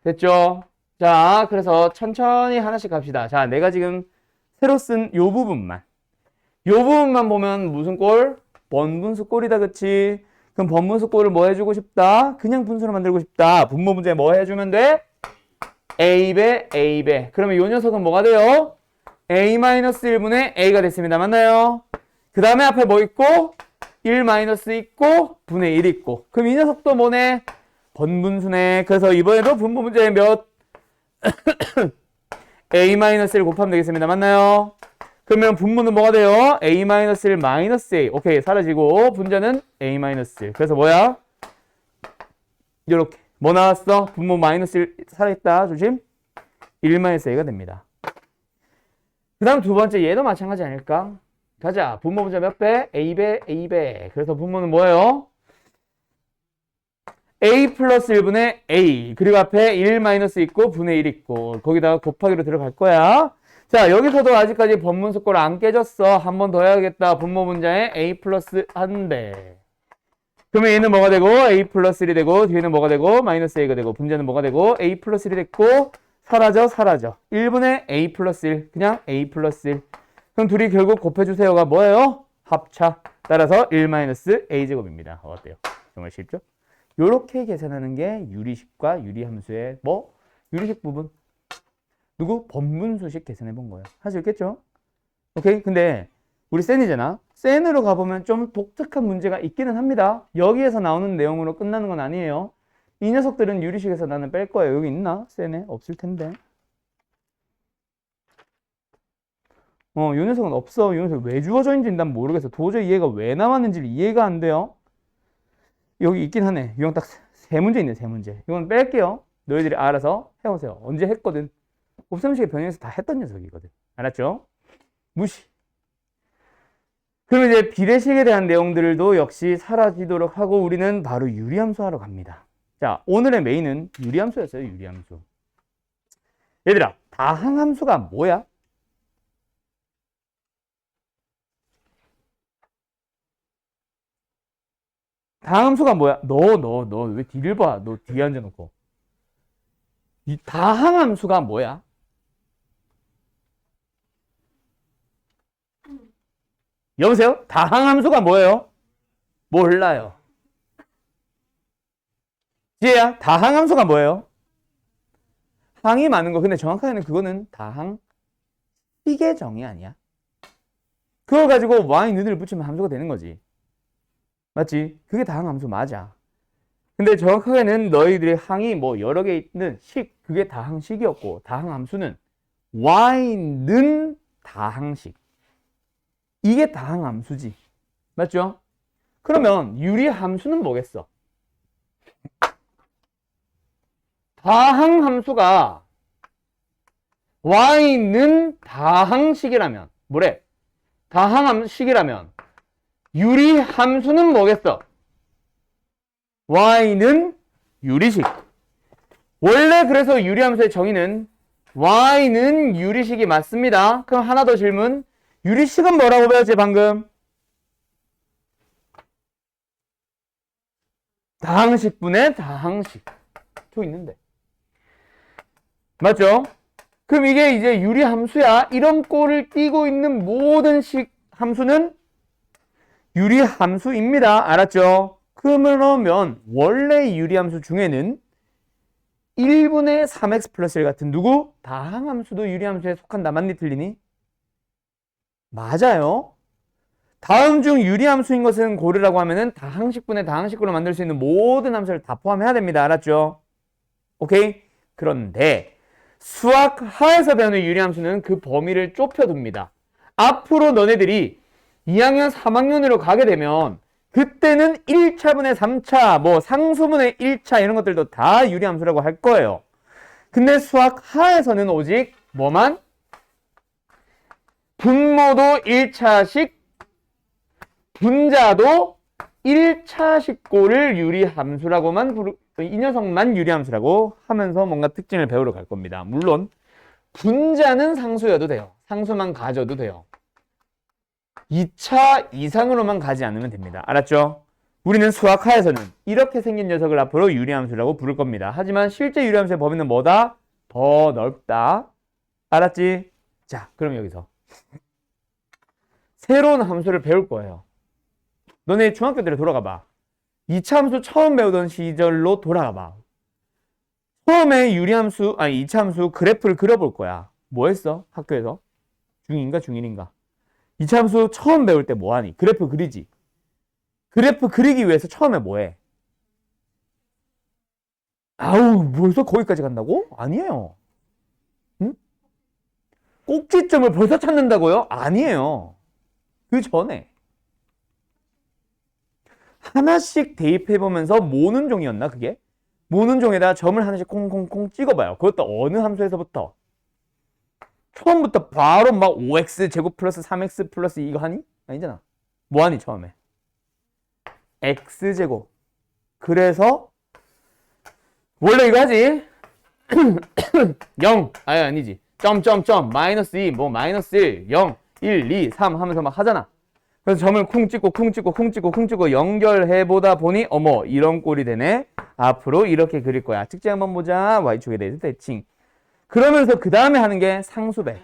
됐죠? 자, 그래서 천천히 하나씩 갑시다. 자, 내가 지금 새로 쓴 요 부분만 보면 무슨 꼴? 번분수 꼴이다, 그치? 그럼 번분수 꼴을 뭐 해주고 싶다? 그냥 분수로 만들고 싶다. 분모 문제 뭐 해주면 돼? A배, A배. 그러면 요 녀석은 뭐가 돼요? A-1분의 A가 됐습니다. 맞나요? 그 다음에 앞에 뭐 있고? 1 마이너스 있고, 분의 1 있고. 그럼 이 녀석도 뭐네? 번분수네. 그래서 이번에도 분모 문제 몇? A-1 곱하면 되겠습니다. 맞나요? 그러면 분모는 뭐가 돼요? A-1 마이너스 A. 오케이, 사라지고 분자는 A-1. 그래서 뭐야? 요렇게 뭐 나왔어? 분모 마이너스 1 살아있다. 조심. 1 마이너스 A가 됩니다. 그 다음 두 번째 얘도 마찬가지 아닐까? 가자. 분모 분자 몇 배? A배, A배. 그래서 분모는 뭐예요? A 플러스 1분의 A. 그리고 앞에 1 마이너스 있고 분의 1 있고 거기다가 곱하기로 들어갈 거야. 자, 여기서도 아직까지 번분수 꼴 안 깨졌어. 한 번 더 해야겠다. 분모 분자에 A 플러스 1배. 그러면 얘는 뭐가 되고 A 플러스 1이 되고 뒤에는 뭐가 되고 마이너스 A가 되고 분자는 뭐가 되고 A 플러스 1이 됐고 사라져. 1분의 A 플러스 1. 그냥 A 플러스 1. 그럼 둘이 결국 곱해주세요가 뭐예요? 합차. 따라서 1 마이너스 A제곱입니다. 어때요? 정말 쉽죠? 요렇게 계산하는 게 유리식과 유리함수의 유리식 부분. 누구? 번분수식 계산해 본 거예요. 할 수 있겠죠? 오케이? 근데 우리 센이잖아. 센으로 가보면 좀 독특한 문제가 있기는 합니다. 여기에서 나오는 내용으로 끝나는 건 아니에요. 이 녀석들은 유리식에서 나는 뺄 거예요. 여기 있나? 센에? 없을 텐데. 요 녀석은 없어. 이 녀석 왜 주어져 있는지 난 모르겠어. 도저히 얘가 왜 나왔는지 이해가 안 돼요. 여기 있긴 하네. 유형 딱 세 문제 있네. 세 문제. 이건 뺄게요. 너희들이 알아서 해오세요. 언제 했거든. 곱셈식의 변형에서 다 했던 녀석이거든. 알았죠? 무시. 그럼 이제 비례식에 대한 내용들도 역시 사라지도록 하고 우리는 바로 유리함수 하러 갑니다. 자, 오늘의 메인은 유리함수였어요. 유리함수. 얘들아, 다항함수가 뭐야? 다항함수가 뭐야? 너 왜 뒤를 봐? 너 뒤에 앉아놓고. 이 다항함수가 뭐야? 여보세요? 다항함수가 뭐예요? 몰라요. 지혜야, 다항함수가 뭐예요? 항이 많은 거. 근데 정확하게는 그거는 다항식의 정의 아니야? 그거 가지고 y 는을 붙이면 함수가 되는 거지. 맞지? 그게 다항함수 맞아. 근데 정확하게는 너희들의 항이 뭐 여러 개 있는 식, 그게 다항식이었고, 다항함수는 y는 다항식. 이게 다항함수지. 맞죠? 그러면 유리함수는 뭐겠어? 다항함수가 y는 다항식이라면 뭐래? 다항식이라면 유리함수는 뭐겠어? y는 유리식. 원래 그래서 유리함수의 정의는 y는 유리식이 맞습니다. 그럼 하나 더 질문. 유리식은 뭐라고 배웠지 방금? 다항식분의 다항식. 또 있는데. 맞죠? 그럼 이게 이제 유리함수야. 이런 꼴을 띄고 있는 모든 식 함수는 유리함수입니다. 알았죠? 그러면 원래 유리함수 중에는 1분의 3x 플러스 1 같은 누구? 다항함수도 유리함수에 속한다. 맞니? 틀리니? 맞아요. 다음 중 유리함수인 것은 고르라고 하면은 다항식분의 다항식으로 만들 수 있는 모든 함수를 다 포함해야 됩니다. 알았죠? 오케이? 그런데 수학하에서 배우는 유리함수는 그 범위를 좁혀둡니다. 앞으로 너네들이 2학년, 3학년으로 가게 되면 그때는 1차분의 3차, 뭐 상수분의 1차 이런 것들도 다 유리함수라고 할 거예요. 근데 수학하에서는 오직 뭐만? 분모도 1차식, 분자도 1차식 꼴을 유리함수라고만 이 녀석만 유리함수라고 하면서 뭔가 특징을 배우러 갈 겁니다. 물론 분자는 상수여도 돼요. 상수만 가져도 돼요. 2차 이상으로만 가지 않으면 됩니다. 알았죠? 우리는 수학하에서는 이렇게 생긴 녀석을 앞으로 유리함수라고 부를 겁니다. 하지만 실제 유리함수의 범위는 뭐다? 더 넓다. 알았지? 자, 그럼 여기서 새로운 함수를 배울 거예요. 너네 중학교 때로 돌아가 봐. 2차 함수 처음 배우던 시절로 돌아가 봐. 처음에 유리함수, 아니 2차 함수 그래프를 그려볼 거야. 뭐 했어? 학교에서? 중2인가 중1인가? 2차 함수 처음 배울 때 뭐 하니? 그래프 그리지. 그래프 그리기 위해서 처음에 뭐 해? 아우, 벌써 거기까지 간다고? 아니에요. 응? 꼭지점을 벌써 찾는다고요? 아니에요. 그 전에 하나씩 대입해보면서 모는 종이었나 그게? 모는 종에다 점을 하나씩 콩콩콩 찍어봐요. 그것도 어느 함수에서부터? 처음부터 바로 막 5x 제곱 플러스 3x 플러스 이거 하니? 아니잖아. 뭐 하니 처음에? x제곱. 그래서 원래 이거 하지? 0 아니지. 점점점 마이너스 2 뭐 마이너스 1 0 1 2 3 하면서 막 하잖아. 그래서 점을 쿵 찍고 쿵 찍고 쿵 찍고 쿵 찍고 연결해 보다 보니 어머 이런 꼴이 되네. 앞으로 이렇게 그릴 거야. 측정 한번 보자. y축에 대해서 대칭. 그러면서 그 다음에 하는 게 상수배.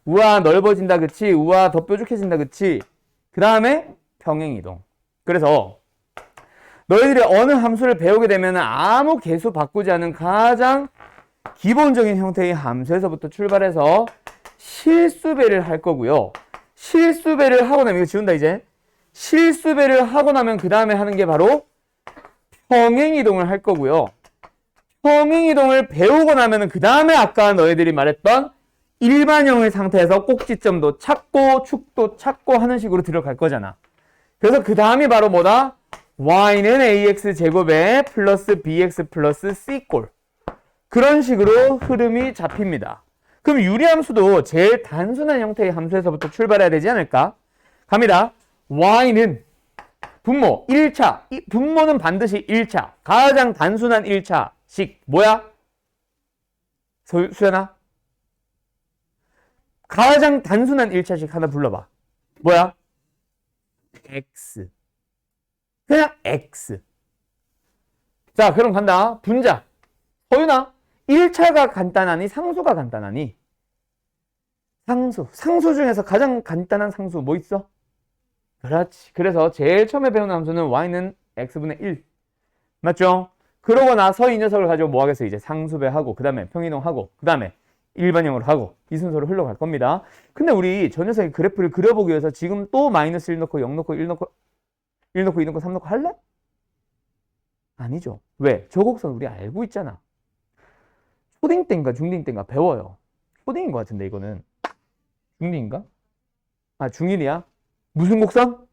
우와 넓어진다 그치? 우와 더 뾰족해진다 그치? 그 다음에 평행이동. 그래서 너희들이 어느 함수를 배우게 되면 아무 개수 바꾸지 않은 가장 기본적인 형태의 함수에서부터 출발해서 실수배를 할 거고요. 실수배를 하고 나면 이거 지운다 이제. 실수배를 하고 나면 그 다음에 하는 게 바로 평행이동을 할 거고요. 평행이동을 배우고 나면 그 다음에 아까 너희들이 말했던 일반형의 상태에서 꼭지점도 찾고 축도 찾고 하는 식으로 들어갈 거잖아. 그래서 그 다음이 바로 뭐다? y는 ax 제곱에 플러스 bx 플러스 c꼴. 그런 식으로 흐름이 잡힙니다. 그럼 유리함수도 제일 단순한 형태의 함수에서부터 출발해야 되지 않을까? 갑니다. y는 분모 1차. 분모는 반드시 1차. 가장 단순한 1차식. 뭐야? 수연아? 가장 단순한 1차식 하나 불러봐. 뭐야? x. 그냥 x. 자, 그럼 간다. 분자. 서윤아, 1차가 간단하니 상수가 간단하니? 상수. 상수 중에서 가장 간단한 상수 뭐 있어? 그렇지. 그래서 제일 처음에 배우는 함수는 y는 x분의 1. 맞죠? 그러고 나서 이 녀석을 가지고 뭐 하겠어? 이제 상수배하고, 그 다음에 평이동하고, 그 다음에 일반형으로 하고, 이 순서로 흘러갈 겁니다. 근데 우리 저 녀석의 그래프를 그려보기 위해서 지금 또 마이너스 1 넣고, 0 넣고, 1 넣고, 1 넣고, 2 넣고, 3 넣고 할래? 아니죠. 왜? 저 곡선 우리 알고 있잖아. 초딩 때인가 중딩 때인가 배워요. 초딩인 것 같은데 이거는. 중딩인가? 아, 중1이야? 무슨 곡선?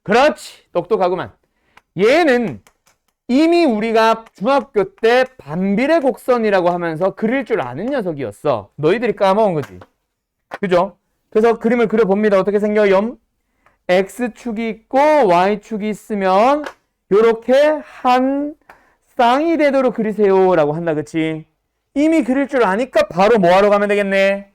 그렇지. 똑똑하구만. 얘는 이미 우리가 중학교 때 반비례 곡선이라고 하면서 그릴 줄 아는 녀석이었어. 너희들이 까먹은 거지. 그죠? 그래서 그림을 그려봅니다. 어떻게 생겨요? X축이 있고 Y축이 있으면 요렇게 한 쌍이 되도록 그리세요 라고 한다. 그치? 이미 그릴 줄 아니까 바로 뭐 하러 가면 되겠네?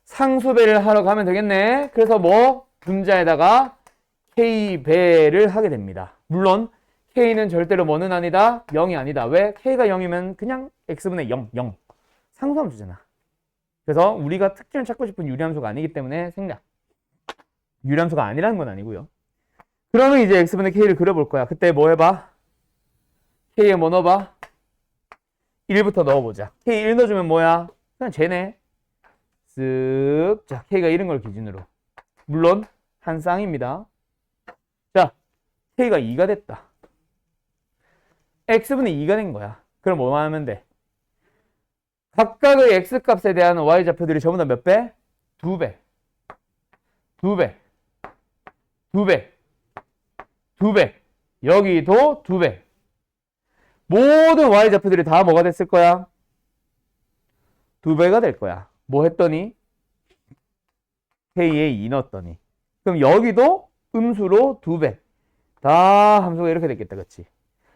상수배를 하러 가면 되겠네. 그래서 뭐? 분자에다가 K배를 하게 됩니다. 물론 K는 절대로 뭐는 아니다? 0이 아니다. 왜? K가 0이면 그냥 X분의 0, 0. 상수함수잖아. 그래서 우리가 특징을 찾고 싶은 유리함수가 아니기 때문에 생략. 유리함수가 아니라는 건 아니고요. 그러면 이제 X분의 K를 그려볼 거야. 그때 뭐 해봐? K에 뭐 넣어봐? 1부터 넣어보자. K 1 넣어주면 뭐야? 그냥 쟤네. 쓱. 자, K가 이런 걸 기준으로. 물론 한 쌍입니다. 자, K가 2가 됐다. X분의 2가 된 거야. 그럼 뭐 하면 돼? 각각의 X값에 대한 Y좌표들이 전부 다 몇 배? 2배. 2배. 2배. 2배. 여기도 2배. 모든 Y좌표들이 다 뭐가 됐을 거야? 2배가 될 거야. 뭐 했더니? K에 2 넣었더니. 그럼 여기도 음수로 2배. 다 함수가 이렇게 됐겠다. 그치?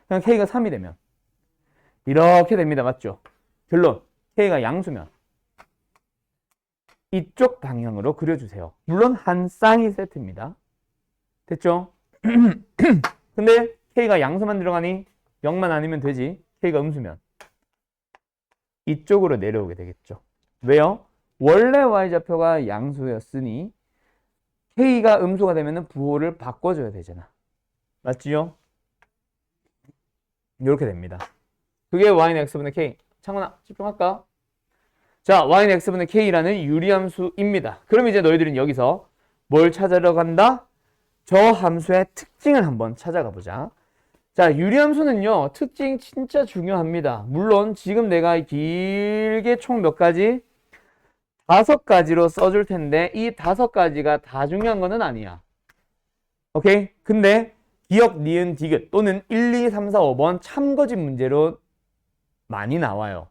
그냥 K가 3이 되면. 이렇게 됩니다. 맞죠? 결론. K가 양수면. 이쪽 방향으로 그려주세요. 물론 한 쌍이 세트입니다. 됐죠? 근데 K가 양수만 들어가니 0만 아니면 되지. K가 음수면. 이쪽으로 내려오게 되겠죠. 왜요? 원래 Y좌표가 양수였으니 K가 음수가 되면 부호를 바꿔줘야 되잖아. 맞지요? 이렇게 됩니다. 그게 Y는 X분의 K. 창원아, 집중할까? 자, Y는 X분의 K라는 유리함수입니다. 그럼 이제 너희들은 여기서 뭘 찾으러 간다? 저 함수의 특징을 한번 찾아가 보자. 자, 유리함수는요, 특징 진짜 중요합니다. 물론 지금 내가 길게 총 몇 가지? 5가지로 써줄 텐데 이 5가지가 다 중요한 거는 아니야. 오케이? 근데 기억, 니은, 디귿 또는 1, 2, 3, 4, 5번 참거짓 문제로 많이 나와요.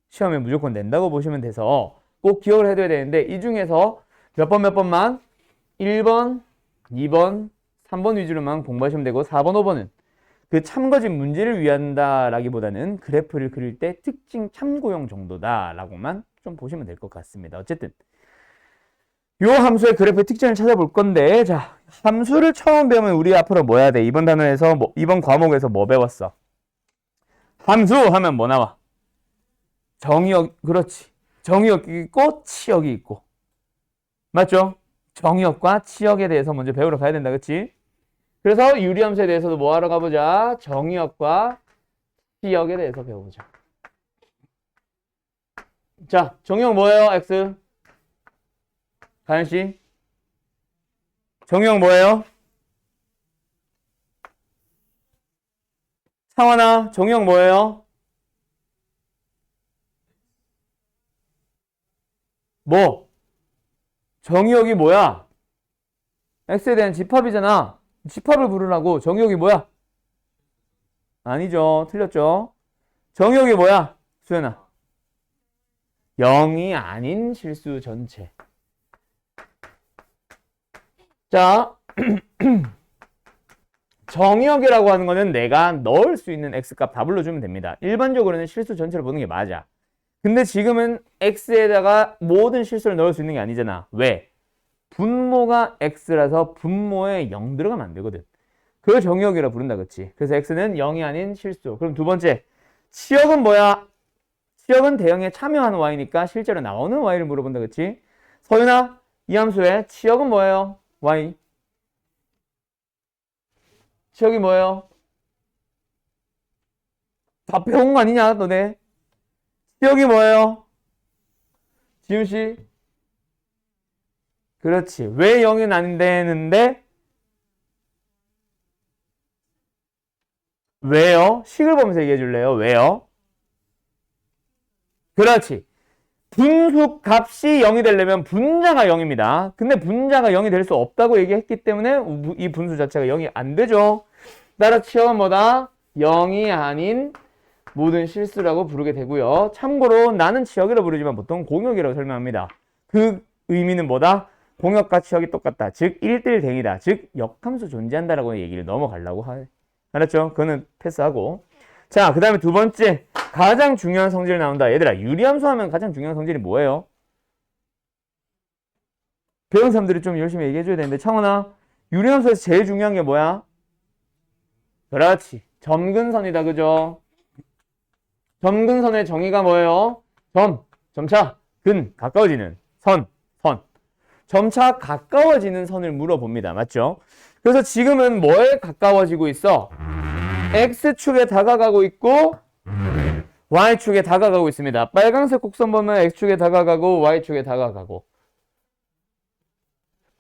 시험에 무조건 낸다고 보시면 돼서 꼭 기억을 해둬야 되는데 이 중에서 몇 번만 1번, 2번, 3번 위주로만 공부하시면 되고 4번, 5번은 그 참거짓 문제를 위한다라기보다는 그래프를 그릴 때 특징 참고용 정도다라고만 좀 보시면 될 것 같습니다. 어쨌든 요 함수의 그래프의 특징을 찾아볼 건데, 자, 함수를 처음 배우면 우리 앞으로 뭐 해야 돼? 이번 단원에서 이번 과목에서 뭐 배웠어? 함수 하면 뭐 나와? 정의역. 그렇지. 정의역이 있고 치역이 있고. 맞죠? 정의역과 치역에 대해서 먼저 배우러 가야 된다. 그치? 그래서 유리함수에 대해서도 뭐 하러 가보자? 정의역과 치역에 대해서 배워보자. 자, 정의역 뭐예요? X. 가연씨. 정의역 뭐예요? 상환아, 정의역 뭐예요? 뭐? 정의역이 뭐야? X에 대한 집합이잖아. 집합을 부르라고. 정의역이 뭐야? 아니죠. 틀렸죠. 정의역이 뭐야? 수연아. 0이 아닌 실수 전체. 자, 정의역이라고 하는 거는 내가 넣을 수 있는 x값 다 불러주면 됩니다. 일반적으로는 실수 전체를 보는 게 맞아. 근데 지금은 x에다가 모든 실수를 넣을 수 있는 게 아니잖아. 왜? 분모가 x라서 분모에 0 들어가면 안 되거든. 그걸 정의역이라 부른다, 그치? 그래서 x는 0이 아닌 실수. 그럼 두 번째, 치역은 뭐야? 치역은 대형에 참여한 y니까 실제로 나오는 y를 물어본다, 그치? 서윤아, 이 함수의 치역은 뭐예요? y. 치역이 뭐예요? 다 배운 거 아니냐, 너네? 치역이 뭐예요? 지훈씨? 그렇지. 왜 0은 안 되는데? 왜요? 식을 보면서 얘기해 줄래요? 왜요? 그렇지. 분수 값이 0이 되려면 분자가 0입니다. 근데 분자가 0이 될 수 없다고 얘기했기 때문에 이 분수 자체가 0이 안 되죠. 따라 치역은 뭐다? 0이 아닌 모든 실수라고 부르게 되고요. 참고로 나는 치역이라고 부르지만 보통 공역이라고 설명합니다. 그 의미는 뭐다? 공역과 치역이 똑같다. 즉 1대1 대응이다. 즉 역함수 존재한다라고 얘기를 넘어가려고 알았죠? 그거는 패스하고. 자, 그 다음에 두 번째, 가장 중요한 성질 나온다. 얘들아, 유리함수 하면 가장 중요한 성질이 뭐예요? 배운 사람들이 좀 열심히 얘기해줘야 되는데, 창원아, 유리함수에서 제일 중요한 게 뭐야? 그렇지, 점근선이다, 그죠? 점근선의 정의가 뭐예요? 점차, 가까워지는 선. 점차 가까워지는 선을 물어봅니다. 맞죠? 그래서 지금은 뭐에 가까워지고 있어? X축에 다가가고 있고 Y축에 다가가고 있습니다. 빨간색 곡선 보면 X축에 다가가고 Y축에 다가가고,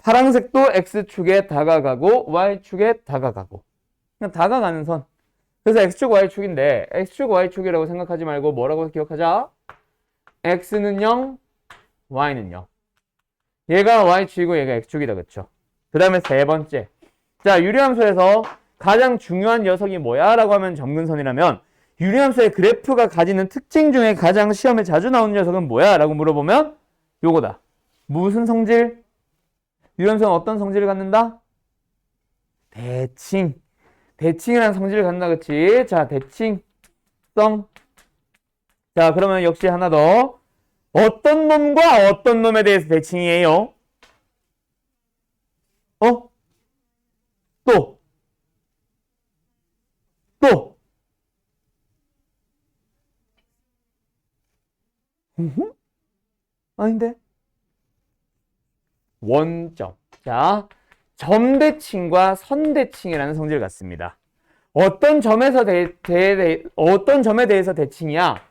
파란색도 X축에 다가가고 Y축에 다가가고, 그냥 다가가는 선. 그래서 X축, Y축인데 X축, Y축이라고 생각하지 말고 뭐라고 기억하자? X는 0, Y는 0. 얘가 Y축이고 얘가 X축이다, 그쵸? 그 다음에 세 번째, 자, 유리함수에서 가장 중요한 녀석이 뭐야? 라고 하면 점근선이라면, 유리함수의 그래프가 가지는 특징 중에 가장 시험에 자주 나오는 녀석은 뭐야? 라고 물어보면 요거다. 무슨 성질? 유리함수는 어떤 성질을 갖는다? 대칭이라는 성질을 갖는다, 그치? 자, 대칭성. 자, 그러면 역시 하나 더. 어떤 놈과 어떤 놈에 대해서 대칭이에요? 또. 아닌데? 원점. 자, 점대칭과 선대칭이라는 성질 같습니다. 어떤 점에 대해서 대칭이야?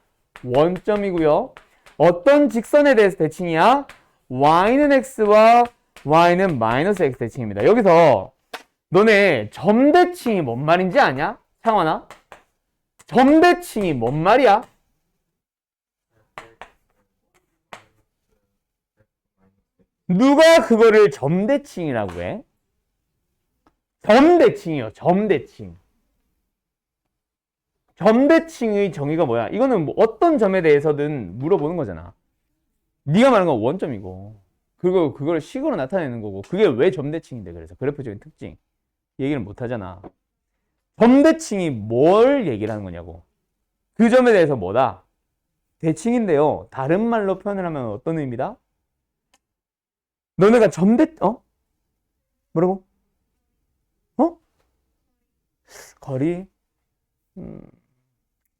원점이고요. 어떤 직선에 대해서 대칭이야? y는 x와 y는 마이너스 x 대칭입니다. 여기서 너네 점대칭이 뭔 말인지 아냐? 창원아? 점대칭이 뭔 말이야? 누가 그거를 점대칭이라고 해? 점대칭이요, 점대칭. 점대칭의 정의가 뭐야? 이거는 뭐 어떤 점에 대해서든 물어보는 거잖아. 네가 말하는 건 원점이고, 그리고 그걸 식으로 나타내는 거고, 그게 왜 점대칭인데? 그래서 그래프적인 특징 얘기를 못 하잖아. 점대칭이 뭘 얘기를 하는 거냐고. 그 점에 대해서 뭐다? 대칭인데요. 다른 말로 표현을 하면 어떤 의미다? 너네가 뭐라고? 거리?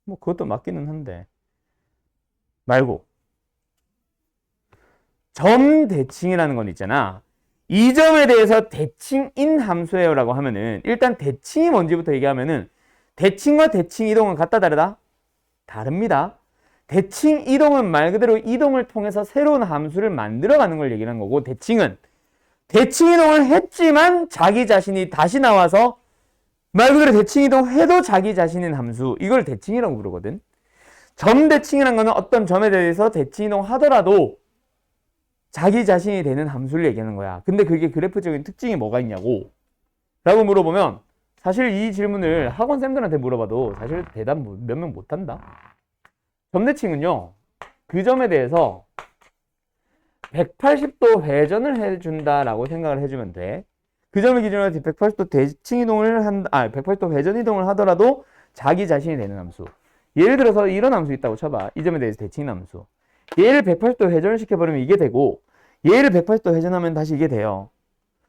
뭐 그것도 맞기는 한데 말고, 점 대칭이라는 건 있잖아. 이 점에 대해서 대칭인 함수예요 라고 하면은, 일단 대칭이 뭔지부터 얘기하면은, 대칭과 대칭 이동은 같다 다르다? 다릅니다. 대칭 이동은 말 그대로 이동을 통해서 새로운 함수를 만들어가는 걸 얘기하는 거고, 대칭은 대칭 이동을 했지만 자기 자신이 다시 나와서 말 그대로 대칭 이동해도 자기 자신인 함수, 이걸 대칭이라고 부르거든. 점 대칭이라는 거는 어떤 점에 대해서 대칭 이동하더라도 자기 자신이 되는 함수를 얘기하는 거야. 근데 그게 그래프적인 특징이 뭐가 있냐고 라고 물어보면, 사실 이 질문을 학원생들한테 물어봐도 사실 대답 몇 명 못한다. 점대칭은요, 그 점에 대해서 180도 회전을 해준다라고 생각을 해주면 돼. 그 점을 기준으로 180도 대칭 이동을 180도 회전 이동을 하더라도 자기 자신이 되는 함수. 예를 들어서 이런 함수 있다고 쳐봐. 이 점에 대해서 대칭 함수. 얘를 180도 회전을 시켜버리면 이게 되고, 얘를 180도 회전하면 다시 이게 돼요.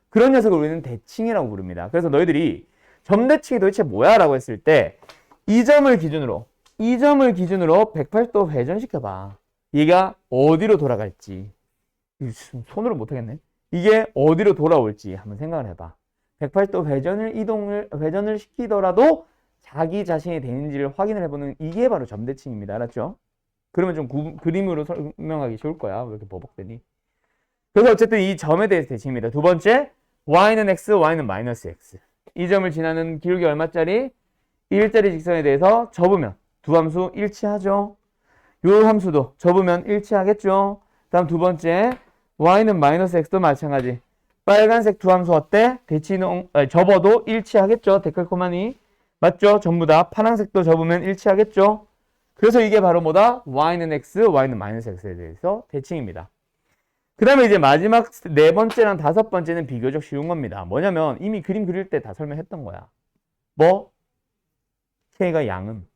그런 녀석을 우리는 대칭이라고 부릅니다. 그래서 너희들이 점대칭이 도대체 뭐야? 라고 했을 때, 이 점을 기준으로 180도 회전시켜봐. 얘가 어디로 돌아갈지. 손으로 못하겠네. 이게 어디로 돌아올지 한번 생각을 해봐. 180도 회전을 시키더라도 자기 자신이 되는지를 확인을 해보는 이게 바로 점대칭입니다. 알았죠? 그러면 좀 그림으로 설명하기 좋을 거야. 왜 이렇게 버벅대니? 그래서 어쨌든 이 점에 대해서 대칭입니다. 두 번째, y는 x, y는 마이너스 x. 이 점을 지나는 기울기 얼마짜리? 1짜리 직선에 대해서 접으면 두 함수 일치하죠. 요 함수도 접으면 일치하겠죠. 다음 두 번째, y는 마이너스 x도 마찬가지. 빨간색 두 함수 어때? 접어도 일치하겠죠. 데칼코마니. 맞죠? 전부 다 파란색도 접으면 일치하겠죠. 그래서 이게 바로 뭐다? y는 x, y는 마이너스 x에 대해서 대칭입니다. 그 다음에 이제 마지막 네 번째랑 다섯 번째는 비교적 쉬운 겁니다. 뭐냐면 이미 그림 그릴 때 다 설명했던 거야. 뭐? K가 양음.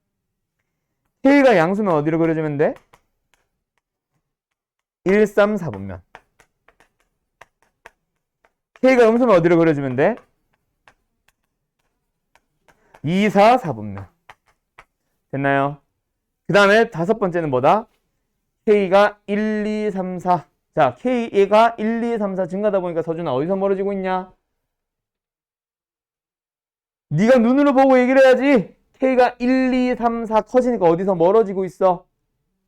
K가 양수면 어디로 그려주면 돼? 1, 3, 4분면. K가 음수면 어디로 그려주면 돼? 2, 4, 4분면. 됐나요? 그 다음에 다섯 번째는 뭐다? K가 1, 2, 3, 4. 자, K가 1, 2, 3, 4 증가하다 보니까 서준아 어디서 멀어지고 있냐? 네가 눈으로 보고 얘기를 해야지. K가 1, 2, 3, 4 커지니까 어디서 멀어지고 있어?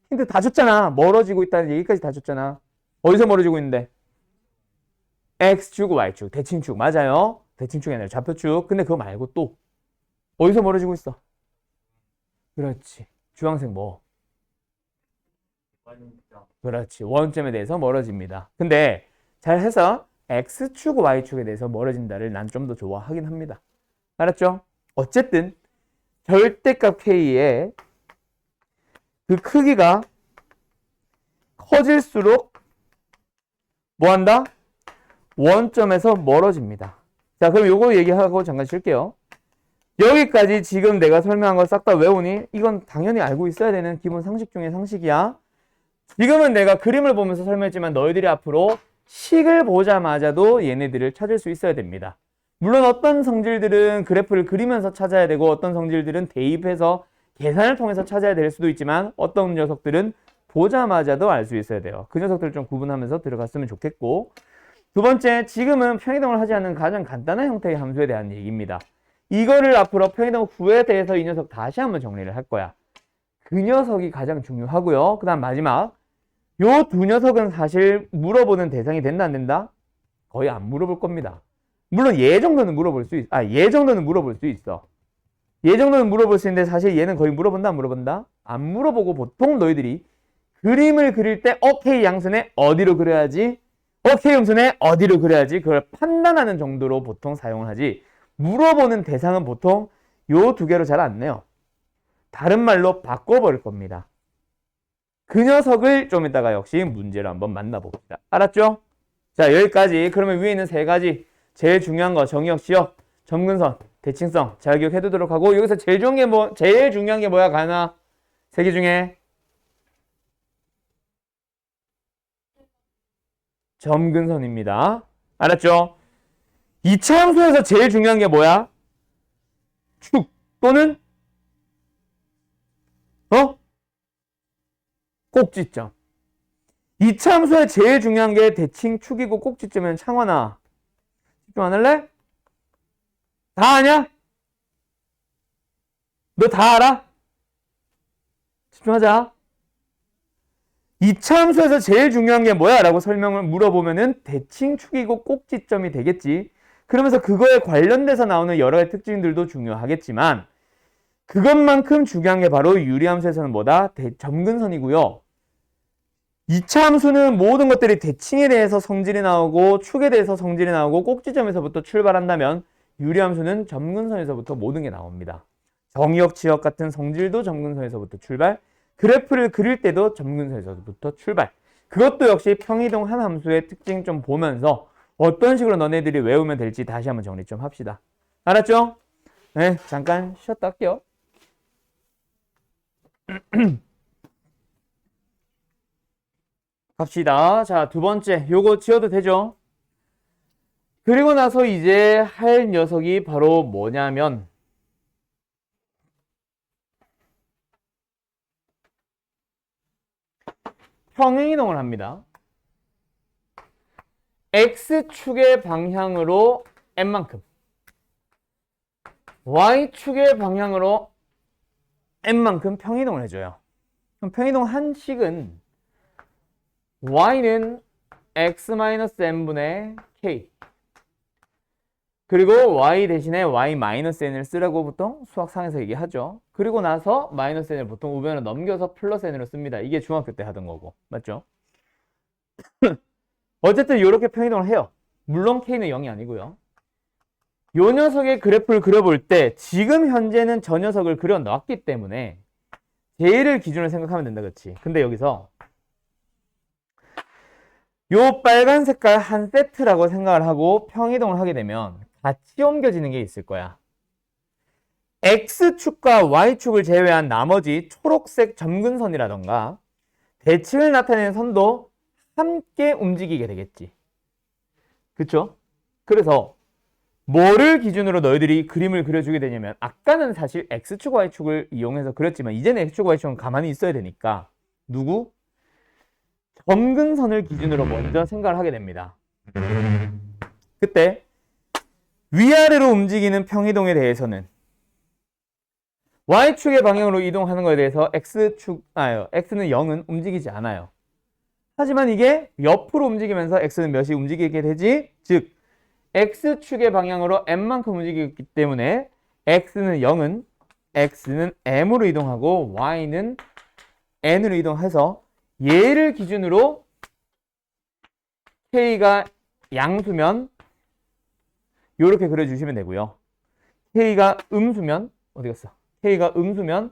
힌트 다 줬잖아. 멀어지고 있다는 얘기까지 다 줬잖아. 어디서 멀어지고 있는데? X축, Y축, 대칭축. 맞아요. 대칭축이 아니라 좌표축. 근데 그거 말고 또 어디서 멀어지고 있어? 그렇지. 주황색 뭐? 그렇지. 원점에 대해서 멀어집니다. 근데 잘 해서 X축, Y축에 대해서 멀어진다를 난 좀 더 좋아하긴 합니다. 알았죠? 어쨌든 절대값 K의 그 크기가 커질수록 뭐한다? 원점에서 멀어집니다. 자, 그럼 요거 얘기하고 잠깐 쉴게요. 여기까지 지금 내가 설명한 거 싹 다 외우니? 이건 당연히 알고 있어야 되는 기본 상식 중에 상식이야. 지금은 내가 그림을 보면서 설명했지만 너희들이 앞으로 식을 보자마자도 얘네들을 찾을 수 있어야 됩니다. 물론 어떤 성질들은 그래프를 그리면서 찾아야 되고 어떤 성질들은 대입해서 계산을 통해서 찾아야 될 수도 있지만 어떤 녀석들은 보자마자도 알 수 있어야 돼요. 그 녀석들을 좀 구분하면서 들어갔으면 좋겠고, 두 번째, 지금은 평이동을 하지 않는 가장 간단한 형태의 함수에 대한 얘기입니다. 이거를 앞으로 평이동 후에 대해서 이 녀석 다시 한번 정리를 할 거야. 그 녀석이 가장 중요하고요. 그 다음 마지막, 요 두 녀석은 사실 물어보는 대상이 된다 안 된다? 거의 안 물어볼 겁니다. 물론 얘 정도는 물어볼 수 있어. 얘 정도는 물어볼 수 있어. 얘 정도는 물어볼 수 있는데 사실 얘는 거의 물어본다 안 물어본다? 안 물어보고 보통 너희들이 그림을 그릴 때 K 양선에 어디로 그려야지? K 음선에 어디로 그려야지? 그걸 판단하는 정도로 보통 사용을 하지. 물어보는 대상은 보통 요 두 개로 잘 안 내요. 다른 말로 바꿔버릴 겁니다. 그 녀석을 좀 이따가 역시 문제로 한번 만나봅시다. 알았죠? 자, 여기까지. 그러면 위에 있는 세 가지 제일 중요한 거 정의역, 시역, 점근선, 대칭성 잘 기억해 두도록 하고, 여기서 제일 중요한 게 뭐야? 가나? 세 개 중에 점근선입니다. 알았죠? 2차 함수에서 제일 중요한 게 뭐야? 축 또는 꼭지점. 2차 함수에 제일 중요한 게 대칭, 축이고 꼭지점이면 창원아 집중 안 할래? 다 아냐? 너 다 알아? 집중하자. 2차 함수에서 제일 중요한 게 뭐야? 라고 설명을 물어보면은 대칭, 축이고 꼭지점이 되겠지. 그러면서 그거에 관련돼서 나오는 여러 가지 특징들도 중요하겠지만 그것만큼 중요한 게 바로 유리함수에서는 뭐다? 점근선이고요. 2차 함수는 모든 것들이 대칭에 대해서 성질이 나오고 축에 대해서 성질이 나오고 꼭지점에서부터 출발한다면 유리함수는 점근선에서부터 모든 게 나옵니다. 정의역, 지역 같은 성질도 점근선에서부터 출발, 그래프를 그릴 때도 점근선에서부터 출발. 그것도 역시 평이동 한 함수의 특징 좀 보면서 어떤 식으로 너네들이 외우면 될지 다시 한번 정리 좀 합시다. 알았죠? 네, 잠깐 쉬었다 할게요. 갑시다. 자, 두 번째. 요거 지어도 되죠? 그리고 나서 이제 할 녀석이 바로 뭐냐면 평행이동을 합니다. X축의 방향으로 N만큼, Y축의 방향으로 N만큼 평행이동을 해줘요. 그럼 평행이동 한 식은 Y는 X-N분의 K, 그리고 Y 대신에 Y-N을 쓰라고 보통 수학상에서 얘기하죠. 그리고 나서 마이너스 N을 보통 우변으로 넘겨서 플러스 N으로 씁니다. 이게 중학교 때 하던 거고. 맞죠? 어쨌든 이렇게 평행이동을 해요. 물론 K는 0이 아니고요. 요 녀석의 그래프를 그려볼 때 지금 현재는 저 녀석을 그려놨기 때문에 J를 기준으로 생각하면 된다. 그렇지? 근데 여기서 요 빨간 색깔 한 세트라고 생각을 하고 평이동을 하게 되면 같이 옮겨지는 게 있을 거야. X축과 Y축을 제외한 나머지 초록색 점근선이라던가 대칭을 나타내는 선도 함께 움직이게 되겠지. 그쵸? 그래서 뭐를 기준으로 너희들이 그림을 그려주게 되냐면 아까는 사실 X축, Y축을 이용해서 그렸지만 이제는 X축, Y축은 가만히 있어야 되니까 누구? 점근선을 기준으로 먼저 생각을 하게 됩니다. 그때 위아래로 움직이는 평이동에 대해서는 Y축의 방향으로 이동하는 것에 대해서 X는 0은 움직이지 않아요. 하지만 이게 옆으로 움직이면서 X는 몇이 움직이게 되지? 즉 X축의 방향으로 M만큼 움직이기 때문에 X는 M으로 이동하고 Y는 N으로 이동해서 얘를 기준으로 K가 양수면 이렇게 그려주시면 되고요. K가 음수면 어디 갔어? K가 음수면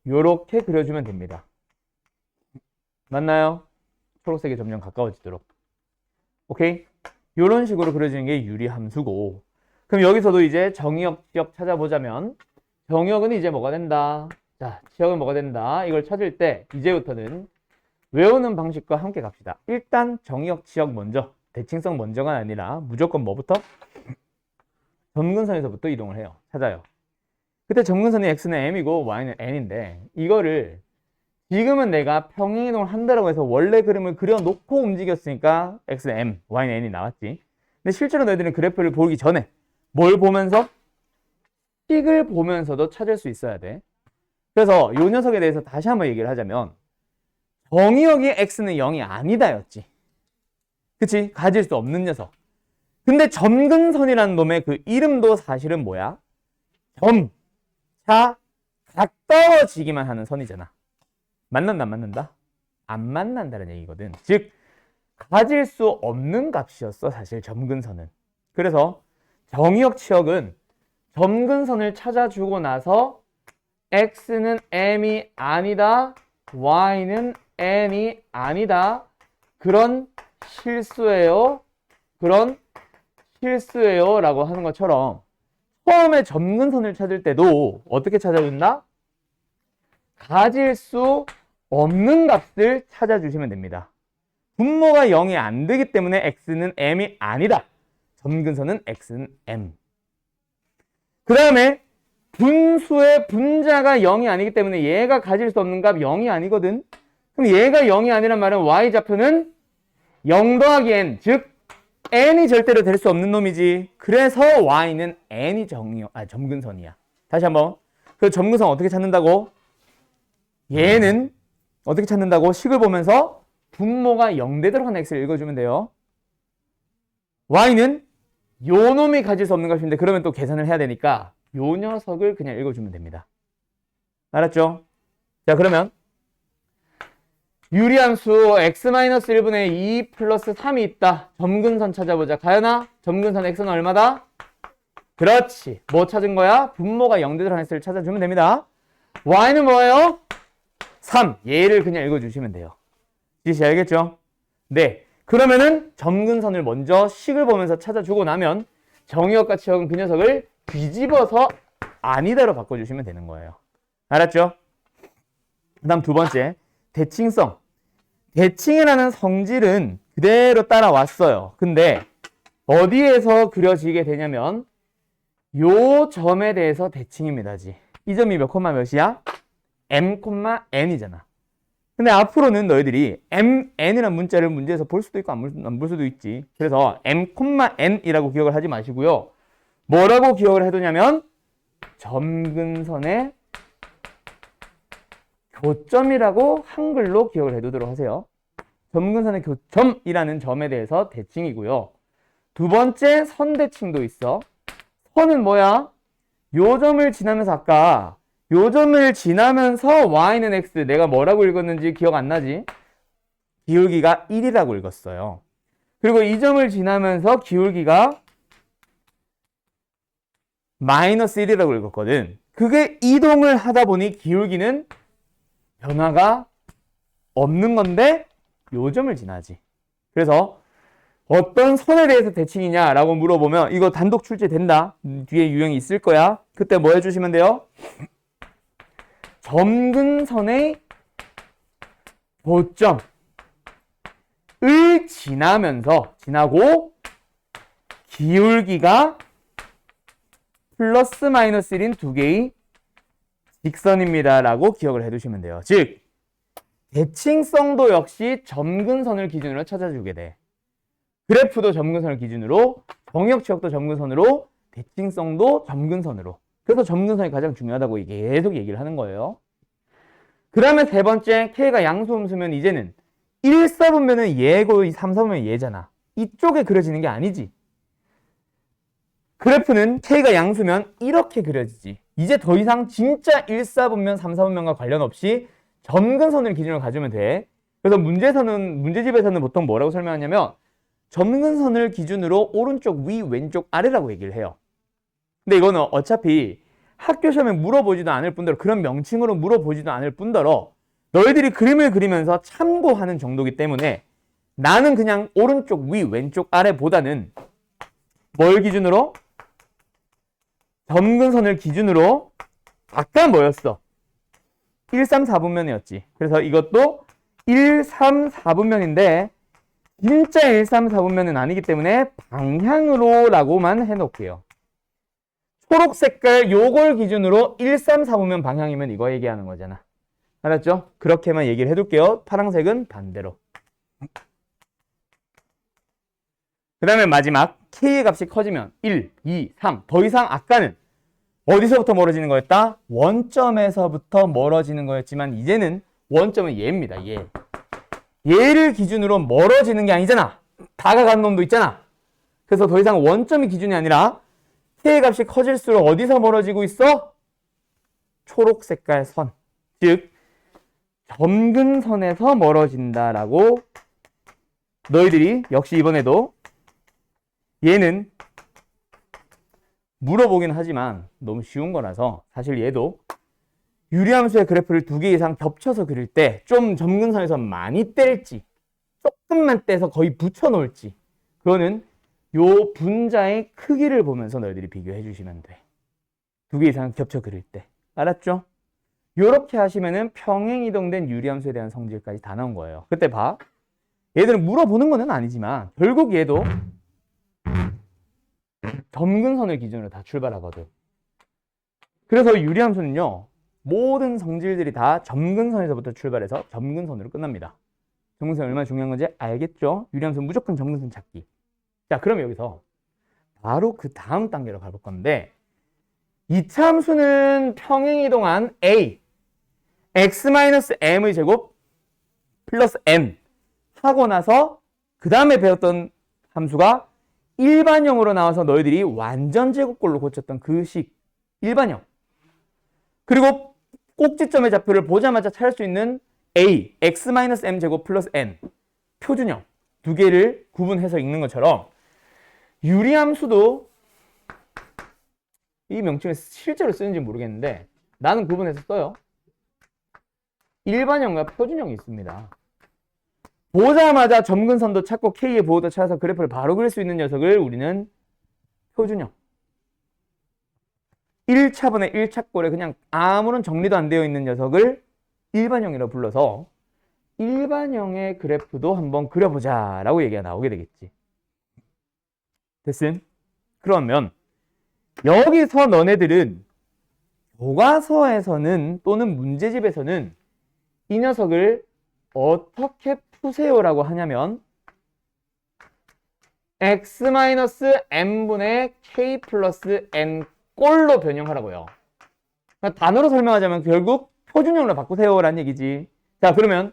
이렇게 그려주면 됩니다. 맞나요? 초록색이 점점 가까워지도록. 오케이? 이런 식으로 그려지는 게 유리함수고, 그럼 여기서도 이제 정의역, 지역 찾아보자면 정의역은 이제 뭐가 된다? 자, 지역은 뭐가 된다? 이걸 찾을 때 이제부터는 외우는 방식과 함께 갑시다. 일단 정의역, 지역 먼저, 대칭성 먼저가 아니라 무조건 뭐부터? 점근선에서부터 이동을 해요. 찾아요. 그때 점근선이 X는 M이고 Y는 N인데 이거를 지금은 내가 평행이동을 한다고 해서 원래 그림을 그려놓고 움직였으니까 X는 M, Y는 N이 나왔지. 근데 실제로 너희들은 그래프를 보기 전에 뭘 보면서? 식을 보면서도 찾을 수 있어야 돼. 그래서 이 녀석에 대해서 다시 한번 얘기를 하자면 정의역이 X는 0이 아니다였지. 그치? 가질 수 없는 녀석. 근데 점근선이라는 놈의 그 이름도 사실은 뭐야? 점, 차, 가까워지기만 하는 선이잖아. 만난다 안 만난다? 안 만난다는 얘기거든. 즉 가질 수 없는 값이었어 사실 점근선은. 그래서 정의역 치역은 점근선을 찾아주고 나서 X는 M이 아니다, Y는 N이 아니다, 그런 실수예요, 그런 실수예요 라고 하는 것처럼 처음에 점근선을 찾을 때도 어떻게 찾아준다? 가질 수 없는 값을 찾아주시면 됩니다. 분모가 0이 안 되기 때문에 X는 M이 아니다. 점근선은 X는 M. 그 다음에 분수의 분자가 0이 아니기 때문에 얘가 가질 수 없는 값 0이 아니거든. 그럼 얘가 0이 아니란 말은 Y좌표는 0 더하기 N, 즉 N이 절대로 될 수 없는 놈이지. 그래서 Y는 N이 점근선이야. 다시 한번. 그 점근선 어떻게 찾는다고? 얘는 어떻게 찾는다고? 식을 보면서 분모가 0 되도록 하는 x를 읽어주면 돼요. y는 요 놈이 가질 수 없는 값인데 그러면 또 계산을 해야 되니까 요 녀석을 그냥 읽어주면 됩니다. 알았죠? 자, 그러면 유리함수 x-1분의 2 플러스 3이 있다. 점근선 찾아보자. 가연아, 점근선 x는 얼마다? 그렇지. 뭐 찾은 거야? 분모가 0 되도록 하는 x를 찾아주면 됩니다. y는 뭐예요? 3. 얘를 그냥 읽어주시면 돼요. 지시 알겠죠? 네. 그러면은 점근선을 먼저 식을 보면서 찾아주고 나면 정의역과 치역은 그 녀석을 뒤집어서 아니다로 바꿔주시면 되는 거예요. 알았죠? 그 다음 두 번째, 대칭성. 대칭이라는 성질은 그대로 따라왔어요. 근데 어디에서 그려지게 되냐면 요 점에 대해서 대칭입니다. 이 점이 몇 콤마 몇이야? m, n이잖아. 근데 앞으로는 너희들이 mn이라는 문자를 문제에서 볼 수도 있고 안 볼 수도 있지. 그래서 m, n이라고 기억을 하지 마시고요. 뭐라고 기억을 해두냐면 점근선의 교점이라고 한글로 기억을 해두도록 하세요. 점근선의 교점이라는 점에 대해서 대칭이고요. 두 번째, 선대칭도 있어. 선은 뭐야? 요 점을 지나면서 아까 요 점을 지나면서 y는 x, 내가 뭐라고 읽었는지 기억 안 나지? 기울기가 1이라고 읽었어요. 그리고 이 점을 지나면서 기울기가 마이너스 1이라고 읽었거든. 그게 이동을 하다 보니 기울기는 변화가 없는 건데 요 점을 지나지. 그래서 어떤 선에 대해서 대칭이냐라고 물어보면 이거 단독 출제된다. 뒤에 유형이 있을 거야. 그때 뭐 해주시면 돼요? 점근선의 교점을 지나고 기울기가 플러스 마이너스 1인 두 개의 직선입니다 라고 기억을 해두시면 돼요. 즉 대칭성도 역시 점근선을 기준으로 찾아주게 돼. 그래프도 점근선을 기준으로, 정의역 치역도 점근선으로, 대칭성도 점근선으로. 그래서 점근선이 가장 중요하다고 계속 얘기를 하는 거예요. 그 다음에 세 번째, K가 양수음수면 이제는 1, 4분면은 얘고 3, 4분면 얘잖아. 이쪽에 그려지는 게 아니지. 그래프는 K가 양수면 이렇게 그려지지. 이제 더 이상 진짜 1, 4분면, 3, 4분면과 관련 없이 점근선을 기준으로 가지면 돼. 그래서 문제집에서는 보통 뭐라고 설명하냐면 점근선을 기준으로 오른쪽 위, 왼쪽 아래라고 얘기를 해요. 근데 이거는 어차피 학교 시험에 물어보지도 않을 뿐더러, 그런 명칭으로 물어보지도 않을 뿐더러 너희들이 그림을 그리면서 참고하는 정도이기 때문에 나는 그냥 오른쪽 위, 왼쪽 아래보다는 뭘 기준으로? 점근선을 기준으로. 아까 뭐였어? 1, 3, 4분면이었지. 그래서 이것도 1, 3, 4분면인데 진짜 1, 3, 4분면은 아니기 때문에 방향으로 라고만 해놓을게요. 초록 색깔 요걸 기준으로 1, 3, 4분면 방향이면 이거 얘기하는 거잖아. 알았죠? 그렇게만 얘기를 해둘게요. 파란색은 반대로. 그 다음에 마지막 K의 값이 커지면 1, 2, 3. 더 이상 아까는 어디서부터 멀어지는 거였다? 원점에서부터 멀어지는 거였지만 이제는 원점은 얘입니다. 얘. 얘를 기준으로 멀어지는 게 아니잖아. 다가가는 놈도 있잖아. 그래서 더 이상 원점이 기준이 아니라 K의 값이 커질수록 어디서 멀어지고 있어? 초록 색깔 선. 즉 점근선에서 멀어진다라고 너희들이 역시 이번에도 얘는 물어보긴 하지만 너무 쉬운 거라서 사실 얘도 유리함수의 그래프를 2개 이상 겹쳐서 그릴 때 좀 점근선에서 많이 뗄지 조금만 떼서 거의 붙여 놓을지 그거는 요 분자의 크기를 보면서 너희들이 비교해 주시면 돼. 2개 이상 겹쳐 그릴 때. 알았죠? 요렇게 하시면은 평행이동된 유리함수에 대한 성질까지 다 나온 거예요. 그때 봐. 얘들은 물어보는 건 아니지만 결국 얘도 점근선을 기준으로 다 출발하거든. 그래서 유리함수는요. 모든 성질들이 다 점근선에서부터 출발해서 점근선으로 끝납니다. 점근선이 얼마나 중요한 건지 알겠죠? 유리함수는 무조건 점근선 찾기. 자, 그럼 여기서 바로 그 다음 단계로 가볼 건데 2차 함수는 평행이동한 a x-m의 제곱 플러스 n 하고 나서 그 다음에 배웠던 함수가 일반형으로 나와서 너희들이 완전 제곱꼴로 고쳤던 그 식 일반형. 그리고 꼭지점의 좌표를 보자마자 찾을 수 있는 a x-m 제곱 플러스 n 표준형 두 개를 구분해서 읽는 것처럼 유리함수도 이 명칭을 실제로 쓰는지 모르겠는데 나는 구분해서 써요. 일반형과 표준형이 있습니다. 보자마자 점근선도 찾고 K의 보호도 찾아서 그래프를 바로 그릴 수 있는 녀석을 우리는 표준형. 1차번에 1차꼴에 그냥 아무런 정리도 안 되어 있는 녀석을 일반형이라고 불러서 일반형의 그래프도 한번 그려보자 라고 얘기가 나오게 되겠지. 됐음? 그러면 여기서 너네들은 교과서에서는 또는 문제집에서는 이 녀석을 어떻게 푸세요라고 하냐면 x-n분의 k 플러스 n 꼴로 변형하라고요. 그러니까 단어로 설명하자면 결국 표준형으로 바꾸세요라는 얘기지. 자, 그러면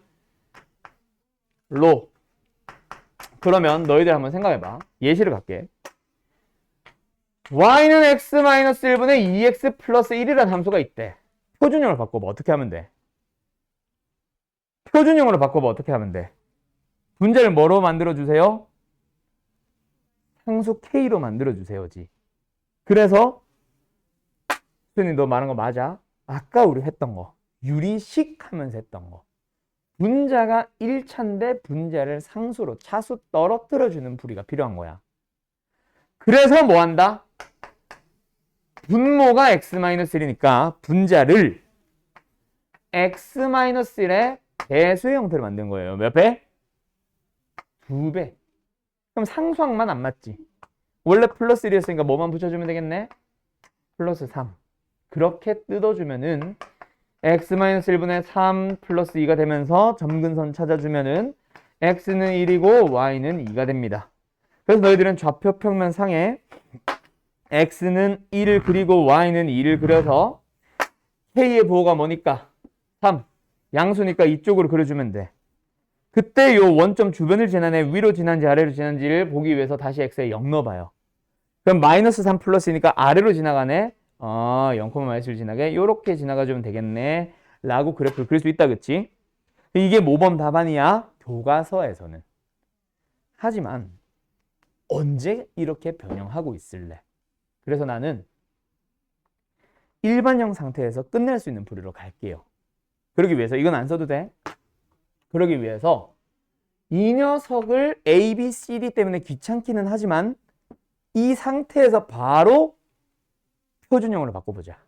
그러면 너희들 한번 생각해봐. 예시를 갈게. y는 x-1분의 2x 플러스 1이라는 함수가 있대. 표준형으로 바꿔봐. 어떻게 하면 돼? 표준형으로 바꿔봐. 어떻게 하면 돼? 분자를 뭐로 만들어주세요? 상수 k로 만들어주세요지. 그래서 수현이 너 말한 거 맞아? 아까 우리 했던 거. 유리식 하면서 했던 거. 분자가 1차인데 분자를 상수로 차수 떨어뜨려주는 부리가 필요한 거야. 그래서 뭐 한다? 분모가 x-1이니까 분자를 x-1의 배수의 형태로 만든 거예요. 몇 배? 2배. 그럼 상수항만 안 맞지? 원래 플러스 1이었으니까 뭐만 붙여주면 되겠네? 플러스 3. 그렇게 뜯어주면은 x-1분의 3 플러스 2가 되면서 점근선 찾아주면은 x는 1이고 y는 2가 됩니다. 그래서 너희들은 좌표 평면 상에 x는 1을 그리고 y는 2를 그려서 k의 부호가 뭐니까? 3. 양수니까 이쪽으로 그려주면 돼. 그때 요 원점 주변을 지나네 위로 지난지 아래로 지난지를 보기 위해서 다시 x에 0 넣어봐요. 그럼 마이너스 3 플러스니까 아래로 지나가네. 0,-를 지나게 요렇게 지나가주면 되겠네 라고 그래프를 그릴 수 있다. 그치? 이게 모범 답안이야 교과서에서는. 하지만 언제 이렇게 변형하고 있을래? 그래서 나는 일반형 상태에서 끝낼 수 있는 부류로 갈게요. 그러기 위해서 이건 안 써도 돼. 그러기 위해서 이 녀석을 A, B, C, D 때문에 귀찮기는 하지만 이 상태에서 바로 표준형으로 바꿔보자.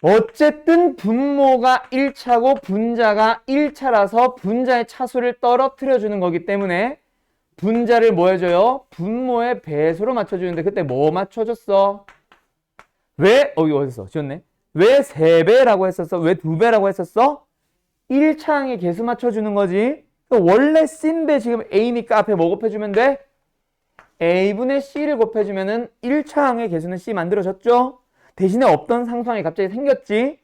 어쨌든 분모가 1차고 분자가 1차라서 분자의 차수를 떨어뜨려주는 거기 때문에 분자를 뭐 해줘요? 분모의 배수로 맞춰주는데 그때 뭐 맞춰줬어? 왜? 이거 어딨어? 지웠네. 왜 3배라고 했었어? 왜 2배라고 했었어? 1차항의 개수 맞춰주는 거지. 원래 C인데 지금 A니까 앞에 뭐 곱해주면 돼? A분의 C를 곱해주면은 1차항의 개수는 C 만들어졌죠? 대신에 없던 상수항이 갑자기 생겼지?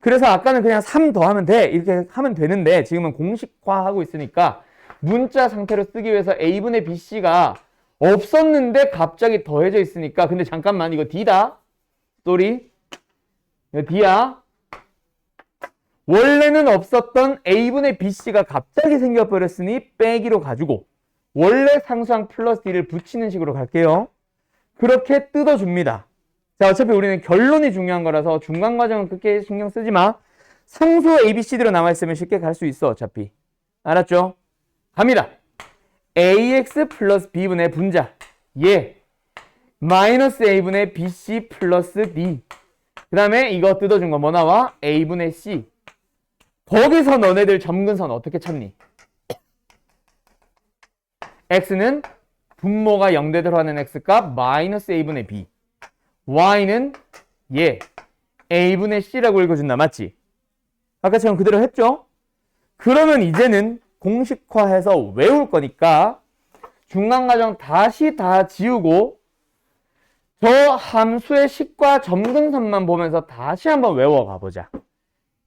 그래서 아까는 그냥 3 더하면 돼. 이렇게 하면 되는데 지금은 공식화하고 있으니까 문자 상태로 쓰기 위해서 A분의 BC가 없었는데 갑자기 더해져 있으니까 근데 잠깐만 이거 D다. 쏘리. 이거 D야. 원래는 없었던 A분의 BC가 갑자기 생겨버렸으니 빼기로 가지고 원래 상수항 플러스 D를 붙이는 식으로 갈게요. 그렇게 뜯어줍니다. 자, 어차피 우리는 결론이 중요한 거라서 중간 과정은 그렇게 신경 쓰지 마. 상수 ABCD로 남아있으면 쉽게 갈 수 있어. 어차피. 알았죠? 갑니다. AX 플러스 B분의 분자. 마이너스 A분의 BC 플러스 D. 그 다음에 이거 뜯어준 거 뭐 나와? A분의 C. 거기서 너네들 점근선 어떻게 찾니? X는 분모가 0대대로 하는 X값 마이너스 A분의 B. Y는 A분의 C라고 읽어준다. 맞지? 아까처럼 그대로 했죠? 그러면 이제는 공식화해서 외울 거니까 중간과정 다시 다 지우고 저 함수의 식과 점근선만 보면서 다시 한번 외워가 보자.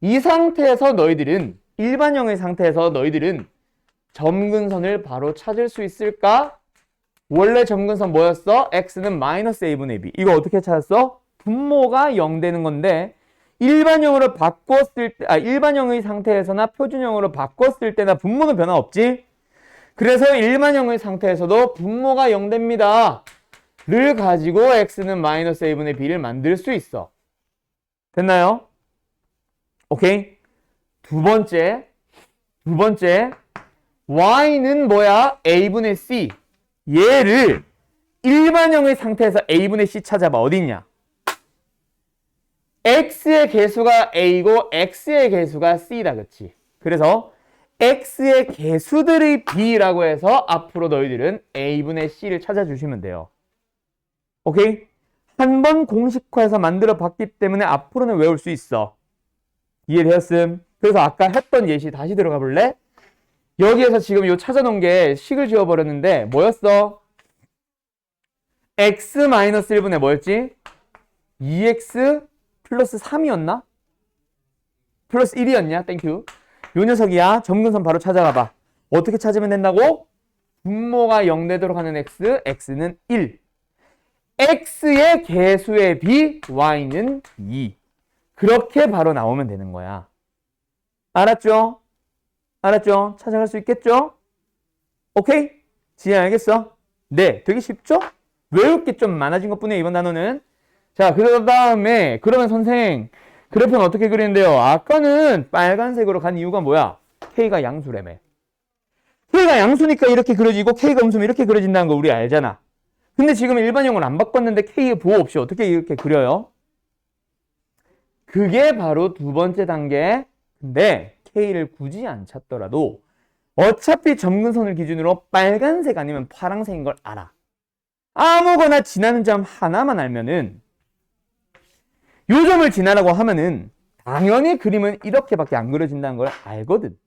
이 상태에서 너희들은 일반형의 상태에서 너희들은 점근선을 바로 찾을 수 있을까? 원래 점근선 뭐였어? x는 마이너스 a분의 b. 이거 어떻게 찾았어? 분모가 0 되는 건데 일반형으로 바꿨을 때, 일반형의 상태에서나 표준형으로 바꿨을 때나 분모는 변화 없지? 그래서 일반형의 상태에서도 분모가 0 됩니다. 를 가지고 x는 마이너스 a분의 b를 만들 수 있어. 됐나요? 오케이? 두 번째, 두 번째, y는 뭐야? a분의 c. 얘를 일반형의 상태에서 a분의 c 찾아봐. 어디 있냐? x의 개수가 a고 x의 개수가 c다. 그치? 그래서 x의 개수들의 b라고 해서 앞으로 너희들은 a분의 c를 찾아주시면 돼요. 오케이? 한 번 공식화해서 만들어 봤기 때문에 앞으로는 외울 수 있어. 이해되었음? 그래서 아까 했던 예시 다시 들어가 볼래? 여기에서 지금 요 찾아놓은 게 식을 지워버렸는데 뭐였어? x-1분의 뭐였지? 2x 플러스 3이었나? 플러스 1이었냐? 땡큐. 요 녀석이야. 점근선 바로 찾아가봐. 어떻게 찾으면 된다고? 분모가 0 되도록 하는 x, x는 1. x의 개수의 b, y는 2. 그렇게 바로 나오면 되는 거야. 알았죠? 알았죠? 찾아갈 수 있겠죠? 오케이? 지혜 알겠어? 네, 되게 쉽죠? 외울 게 좀 많아진 것뿐이에요, 이번 단어는. 자, 그 다음에 그러면 선생, 그래프는 어떻게 그리는데요? 아까는 빨간색으로 간 이유가 뭐야? K가 양수라며. K가 양수니까 이렇게 그려지고 K가 음수면 이렇게 그려진다는 거 우리 알잖아. 근데 지금 일반형을 안 바꿨는데 K의 보호 없이 어떻게 이렇게 그려요? 그게 바로 두 번째 단계. 근데 K를 굳이 안 찾더라도 어차피 점근선을 기준으로 빨간색 아니면 파란색인 걸 알아. 아무거나 지나는 점 하나만 알면은 요 점을 지나라고 하면은 당연히 그림은 이렇게밖에 안 그려진다는 걸 알거든.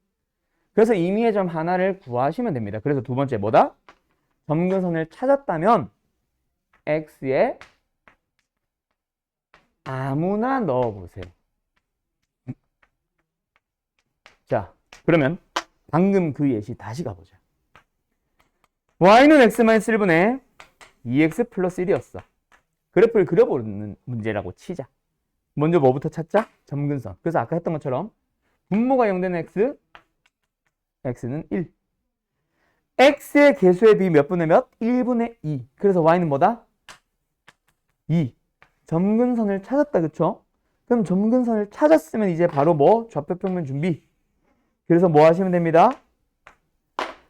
그래서 임의의 점 하나를 구하시면 됩니다. 그래서 두 번째 뭐다? 점근선을 찾았다면 x에 아무나 넣어보세요. 자, 그러면 방금 그 예시 다시 가보자. y는 x-1분의 2x 플러스 1이었어. 그래프를 그려보는 문제라고 치자. 먼저 뭐부터 찾자? 점근선. 그래서 아까 했던 것처럼 분모가 0 되는 x, x는 1. x의 개수의 b 몇 분의 몇? 1분의 2. 그래서 y는 뭐다? 2. 점근선을 찾았다. 그쵸? 그럼 점근선을 찾았으면 이제 바로 뭐? 좌표평면 준비. 그래서 뭐 하시면 됩니다.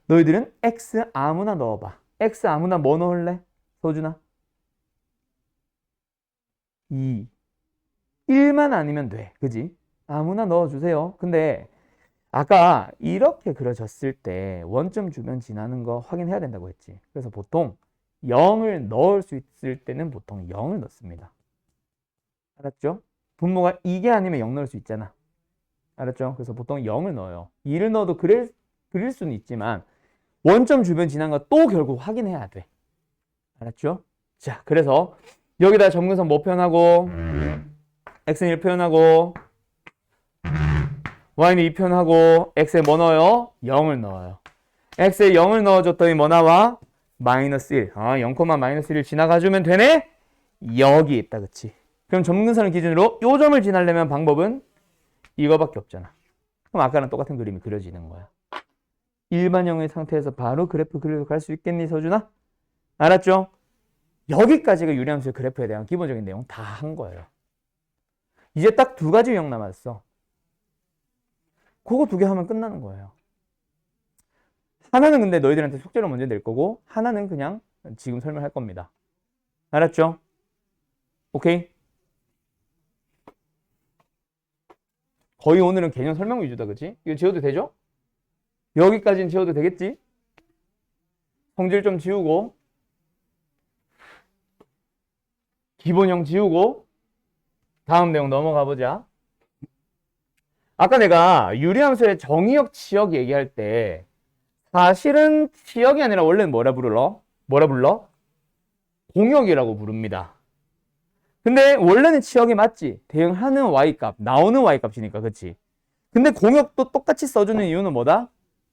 너희들은 x 아무나 넣어봐. x 아무나 뭐 넣을래? 서준아? 2. 1만 아니면 돼. 그지? 아무나 넣어주세요. 근데 아까 이렇게 그려졌을 때 원점 주변 지나는 거 확인해야 된다고 했지. 그래서 보통 0을 넣을 수 있을 때는 보통 0을 넣습니다. 알았죠? 분모가 이게 아니면 0 넣을 수 있잖아. 알았죠? 그래서 보통 0을 넣어요. 2를 넣어도 그릴 수는 있지만 원점 주변 지난 거 또 결국 확인해야 돼. 알았죠? 자, 그래서 여기다 점근선 뭐 표현하고 x는 1 표현하고 y는 2 표현하고 x에 뭐 넣어요? 0을 넣어요. x에 0을 넣어줬더니 뭐 나와? 마이너스 1. 아, 0, 마이너스 1을 지나가주면 되네? 여기 있다. 그치? 그럼 점근선을 기준으로 요 점을 지나려면 방법은 이거밖에 없잖아. 그럼 아까랑 똑같은 그림이 그려지는 거야. 일반형의 상태에서 바로 그래프 그리러 갈 수 있겠니, 서준아? 알았죠? 여기까지가 유리함수의 그래프에 대한 기본적인 내용 다 한 거예요. 이제 딱 두 가지 유형 남았어. 그거 두 개 하면 끝나는 거예요. 하나는 근데 너희들한테 숙제로 먼저 낼 거고 하나는 그냥 지금 설명할 겁니다. 알았죠? 오케이? 거의 오늘은 개념 설명 위주다. 그치? 이거 지워도 되죠? 여기까지는 지워도 되겠지? 성질 좀 지우고 기본형 지우고 다음 내용 넘어가 보자. 아까 내가 유리함수의 정의역, 치역 얘기할 때 사실은 치역이 아니라 원래는 뭐라 불러? 공역이라고 부릅니다. 근데 원래는 치역이 맞지? 대응하는 y값, 나오는 y값이니까. 그치? 근데 공역도 똑같이 써주는 이유는 뭐다?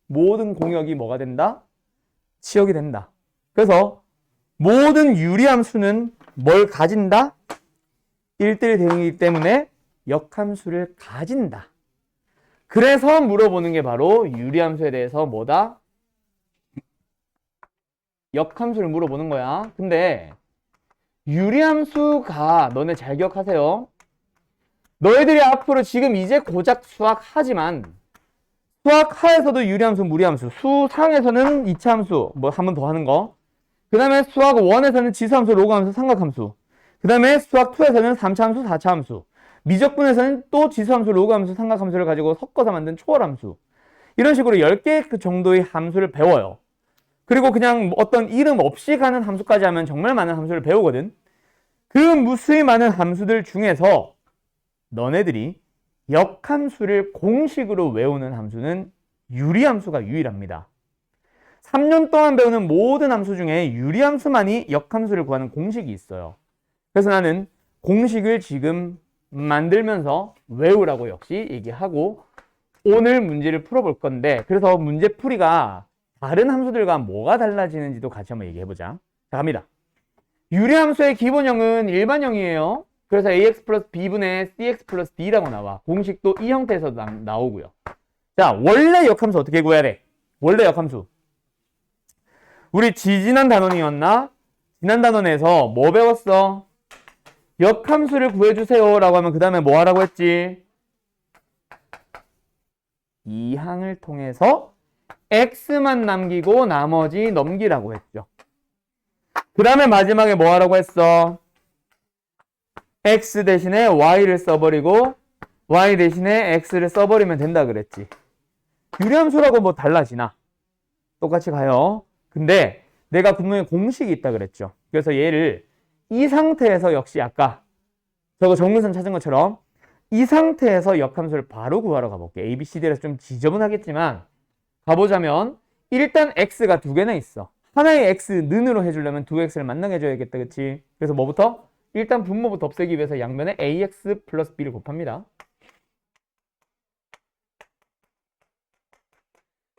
모든 공역이 뭐가 된다? 치역이 된다. 그래서 모든 유리함수는 뭘 가진다? 1대1 대응이기 때문에 역함수를 가진다. 그래서 물어보는 게 바로 유리함수에 대해서 뭐다? 역함수를 물어보는 거야. 근데 유리함수가 너네 잘 기억하세요. 너희들이 앞으로 지금 이제 고작 수학 하지만 수학 하에서도 유리함수, 무리함수, 수상에서는 이차함수, 뭐 한 번 더 하는 거. 그 다음에 수학 1에서는 지수함수, 로그함수, 삼각함수. 그 다음에 수학 2에서는 3차함수, 4차함수. 미적분에서는 또 지수함수, 로그함수, 삼각함수를 가지고 섞어서 만든 초월함수. 이런 식으로 10개 그 정도의 함수를 배워요. 그리고 그냥 어떤 이름 없이 가는 함수까지 하면 정말 많은 함수를 배우거든. 그 무수히 많은 함수들 중에서 너네들이 역함수를 공식으로 외우는 함수는 유리함수가 유일합니다. 3년 동안 배우는 모든 함수 중에 유리함수만이 역함수를 구하는 공식이 있어요. 그래서 나는 공식을 지금 만들면서 외우라고 역시 얘기하고 오늘 문제를 풀어볼 건데, 그래서 문제풀이가 다른 함수들과 뭐가 달라지는지도 같이 한번 얘기해보자. 자, 갑니다. 유리함수의 기본형은 일반형이에요. 그래서 ax 플러스 b분의 cx 플러스 d라고 나와. 공식도 이 형태에서 나오고요. 자, 원래 역함수 어떻게 구해야 돼? 원래 역함수. 우리 지난 단원이었나? 지난 단원에서 뭐 배웠어? 역함수를 구해주세요 라고 하면 그 다음에 뭐 하라고 했지? 이 항을 통해서 x만 남기고 나머지 넘기라고 했죠. 그 다음에 마지막에 뭐 하라고 했어? x 대신에 y를 써버리고 y 대신에 x를 써버리면 된다 그랬지. 유리함수라고 뭐 달라지나? 똑같이 가요. 근데 내가 분명히 공식이 있다 그랬죠. 그래서 얘를 이 상태에서 역시 아까 저거 정근선 찾은 것처럼 이 상태에서 역함수를 바로 구하러 가볼게. A, B, C, D에서 좀 지저분하겠지만 가보자면 일단 x가 두 개나 있어. 하나의 x는으로 해주려면 두 x를 만나게 해줘야겠다. 그치? 그래서 뭐부터? 일단 분모부터 없애기 위해서 양변에 ax 플러스 b를 곱합니다.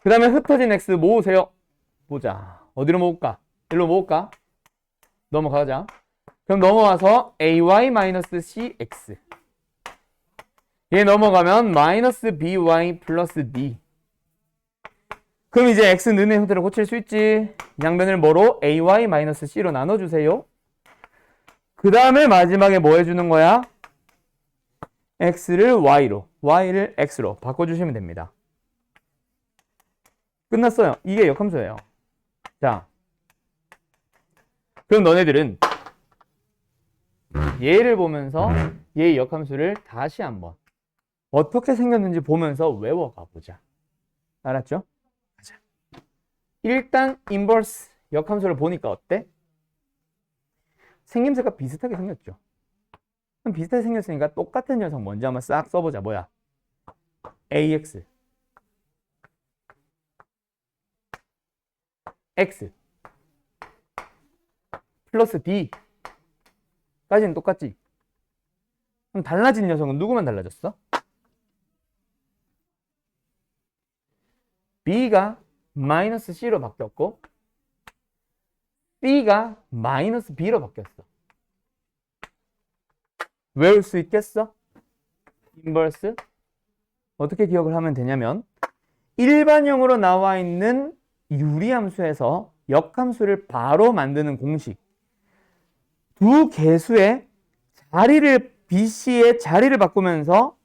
그 다음에 흩어진 x 모으세요. 보자. 어디로 모을까? 일로 모을까? 넘어가자. 그럼 넘어와서 ay-cx 얘 넘어가면 마이너스 by 플러스 d. 그럼 이제 x는의 형태를 고칠 수 있지. 양변을 뭐로? ay-c로 나눠주세요. 그 다음에 마지막에 뭐 해주는 거야? x를 y로, y를 x로 바꿔주시면 됩니다. 끝났어요. 이게 역함수예요. 자, 그럼 너네들은 얘를 보면서 얘의 역함수를 다시 한번 어떻게 생겼는지 보면서 외워가 보자. 알았죠? 가자. 일단 인버스 역함수를 보니까 어때? 생김새가 비슷하게 생겼죠. 그럼 비슷하게 생겼으니까 똑같은 녀석 먼저 한번 싹 써보자. 뭐야? ax x 플러스 d 까지는 똑같지? 그럼 달라진 녀석은 누구만 달라졌어? b가 마이너스 c로 바뀌었고 c가 마이너스 b로 바뀌었어. 외울 수 있겠어? 인버스 어떻게 기억을 하면 되냐면 일반형으로 나와 있는 유리함수에서 역함수를 바로 만드는 공식, 두 개수의 자리를 BC의 자리를 바꾸면서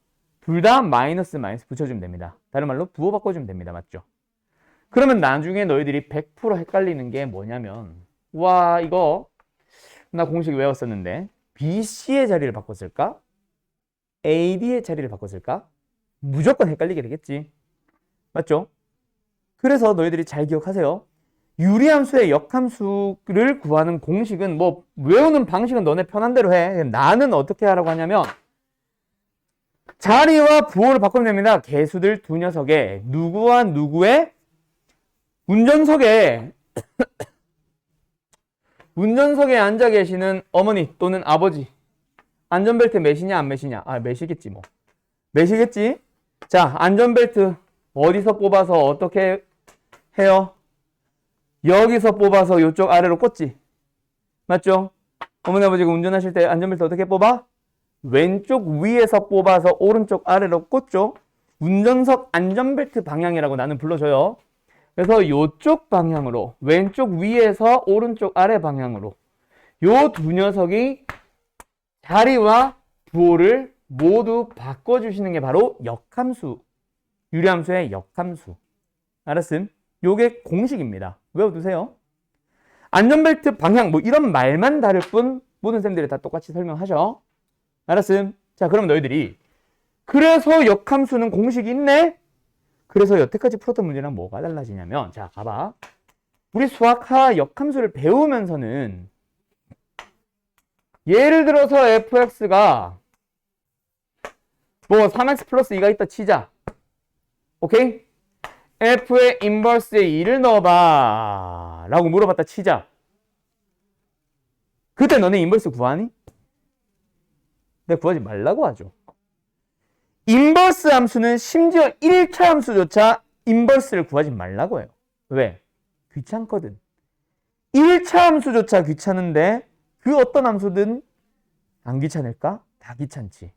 둘 다 마이너스 붙여주면 됩니다. 다른 말로 부호 바꿔주면 됩니다. 맞죠? 그러면 나중에 너희들이 100% 헷갈리는 게 뭐냐면 와 이거 나 공식 외웠었는데 BC의 자리를 바꿨을까? AD의 자리를 바꿨을까? 무조건 헷갈리게 되겠지. 맞죠? 그래서 너희들이 잘 기억하세요. 유리함수의 역함수를 구하는 공식은 뭐 외우는 방식은 너네 편한 대로 해. 나는 어떻게 하라고 하냐면 자리와 부호를 바꾸면 됩니다. 개수들 두 녀석에 누구와 누구의 운전석에 운전석에 앉아 계시는 어머니 또는 아버지 안전벨트 매시냐 안 매시냐? 아 매시겠지 뭐. 매시겠지? 자 안전벨트 어디서 뽑아서 어떻게 해요? 여기서 뽑아서 이쪽 아래로 꽂지. 맞죠? 어머니 아버지가 운전하실 때 안전벨트 어떻게 뽑아? 왼쪽 위에서 뽑아서 오른쪽 아래로 꽂죠. 운전석 안전벨트 방향이라고 나는 불러줘요. 그래서 이쪽 방향으로 왼쪽 위에서 오른쪽 아래 방향으로 요 두 녀석이 자리와 부호를 모두 바꿔주시는 게 바로 역함수 유리함수의 역함수. 알았음? 요게 공식입니다. 외워두세요. 안전벨트 방향 뭐 이런 말만 다를 뿐 모든 쌤들이 다 똑같이 설명하죠. 알았음? 자, 그럼 너희들이 그래서 역함수는 공식이 있네? 그래서 여태까지 풀었던 문제랑 뭐가 달라지냐면, 자, 봐봐. 우리 수학하 역함수를 배우면서는 예를 들어서 fx가 뭐 3x 플러스 2가 있다 치자. 오케이? f의 인버스에 2를 넣어봐 라고 물어봤다 치자. 그때 너네 인버스 구하니? 내가 구하지 말라고 하죠. 인버스 함수는 심지어 1차 함수조차 인버스를 구하지 말라고 해요. 왜? 귀찮거든. 1차 함수조차 귀찮은데 그 어떤 함수든 안 귀찮을까? 다 귀찮지.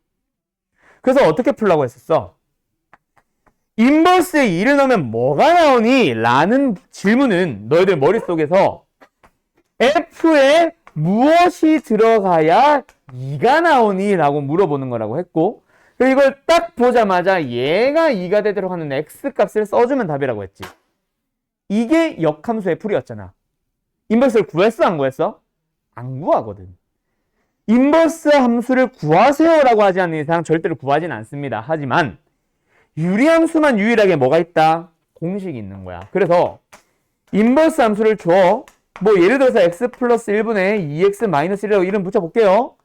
그래서 어떻게 풀라고 했었어? 인버스에 2를 넣으면 뭐가 나오니? 라는 질문은 너희들 머릿속에서 F에 무엇이 들어가야 2가 나오니? 라고 물어보는 거라고 했고, 그리고 이걸 딱 보자마자 얘가 2가 되도록 하는 X값을 써주면 답이라고 했지. 이게 역함수의 풀이였잖아. 인버스를 구했어? 안 구했어? 안 구하거든. 인버스 함수를 구하세요라고 하지 않는 이상 절대로 구하진 않습니다. 하지만 유리함수만 유일하게 뭐가 있다? 공식이 있는 거야. 그래서 인버스 함수를 줘. 뭐 예를 들어서 x 플러스 1분의 2x 마이너스 1이라고 이름 붙여볼게요.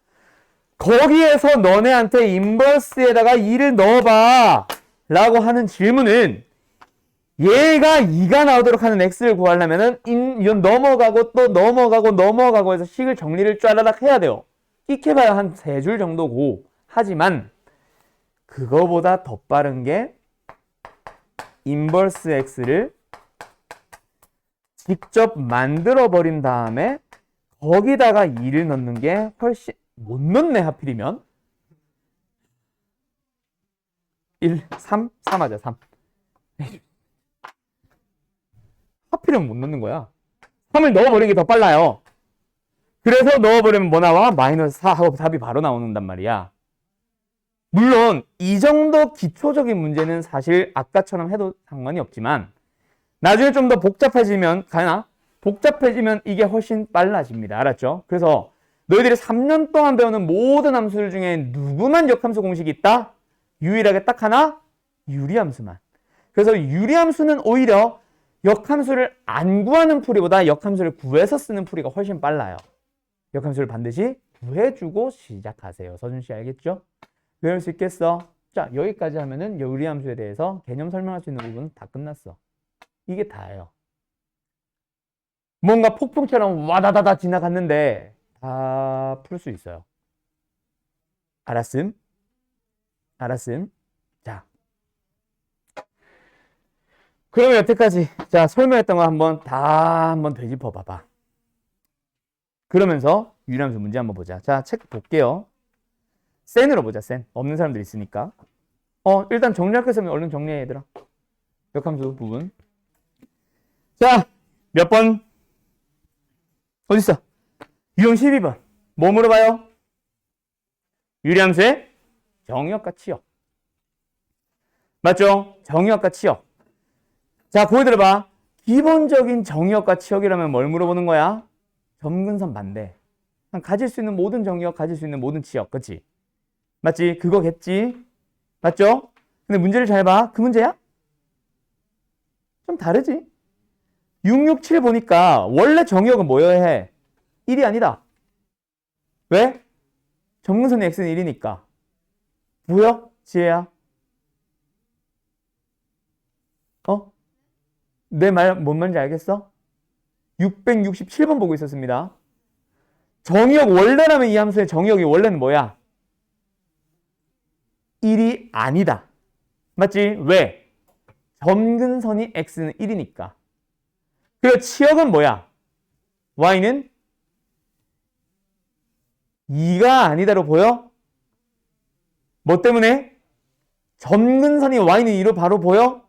거기에서 너네한테 인버스에다가 2를 넣어봐 라고 하는 질문은 얘가 2가 나오도록 하는 x를 구하려면은 이건 넘어가고 또 넘어가고 해서 식을 정리를 쫘라락 해야 돼요. 익혀봐야 한 3줄 정도고, 하지만 그거보다 더 빠른 게 인버스 x를 직접 만들어 버린 다음에 거기다가 2를 넣는 게 훨씬 못 넣네. 하필이면 1, 3, 3 하자. 3 하필이면 못 넣는 거야. 3을 넣어버리는 게 더 빨라요. 그래서 넣어버리면 뭐 나와? 마이너스 4 하고 답이 바로 나오는단 말이야. 물론 이 정도 기초적인 문제는 사실 아까처럼 해도 상관이 없지만 나중에 좀 더 복잡해지면 복잡해지면 이게 훨씬 빨라집니다. 알았죠? 그래서 너희들이 3년 동안 배우는 모든 함수들 중에 누구만 역함수 공식이 있다? 유일하게 딱 하나? 유리함수만. 그래서 유리함수는 오히려 역함수를 안 구하는 풀이보다 역함수를 구해서 쓰는 풀이가 훨씬 빨라요. 역함수를 반드시 구해주고 시작하세요. 서준 씨 알겠죠? 외울 수 있겠어? 자, 여기까지 하면은 유리함수에 대해서 개념 설명할 수 있는 부분은 다 끝났어. 이게 다예요. 뭔가 폭풍처럼 와다다다 지나갔는데 다 풀 수 있어요. 알았음? 알았음? 자, 그러면 여태까지 자 설명했던 거 한번 되짚어 봐봐. 그러면서 유리함수 문제 한번 보자. 자, 책 볼게요. 센으로 보자. 센. 없는 사람들 있으니까. 일단 정리할 거 있으면 얼른 정리해 얘들아. 역함수 부분. 자, 몇 번? 어딨어? 유형 12번. 뭐 물어봐요? 유리함수의 정의역과 치역. 맞죠? 정의역과 치역. 자, 고개 들어봐. 기본적인 정의역과 치역이라면 뭘 물어보는 거야? 점근선 반대. 가질 수 있는 모든 정의역, 가질 수 있는 모든 치역. 그치? 맞지? 그거겠지? 맞죠? 근데 문제를 잘 봐. 그 문제야? 좀 다르지? 667 보니까 원래 정의역은 뭐여야 해? 1이 아니다. 왜? 점근선의 x는 1이니까. 보여? 지혜야? 내 말 뭔 말인지 알겠어? 667번 보고 있었습니다. 정의역 원래라면 이 함수의 정의역이 원래는 뭐야? 1이 아니다. 맞지? 왜? 점근선이 x는 1이니까. 그리고 치역은 뭐야? y는 2가 아니다로 보여? 뭐 때문에? 점근선이 y는 2로 바로 보여?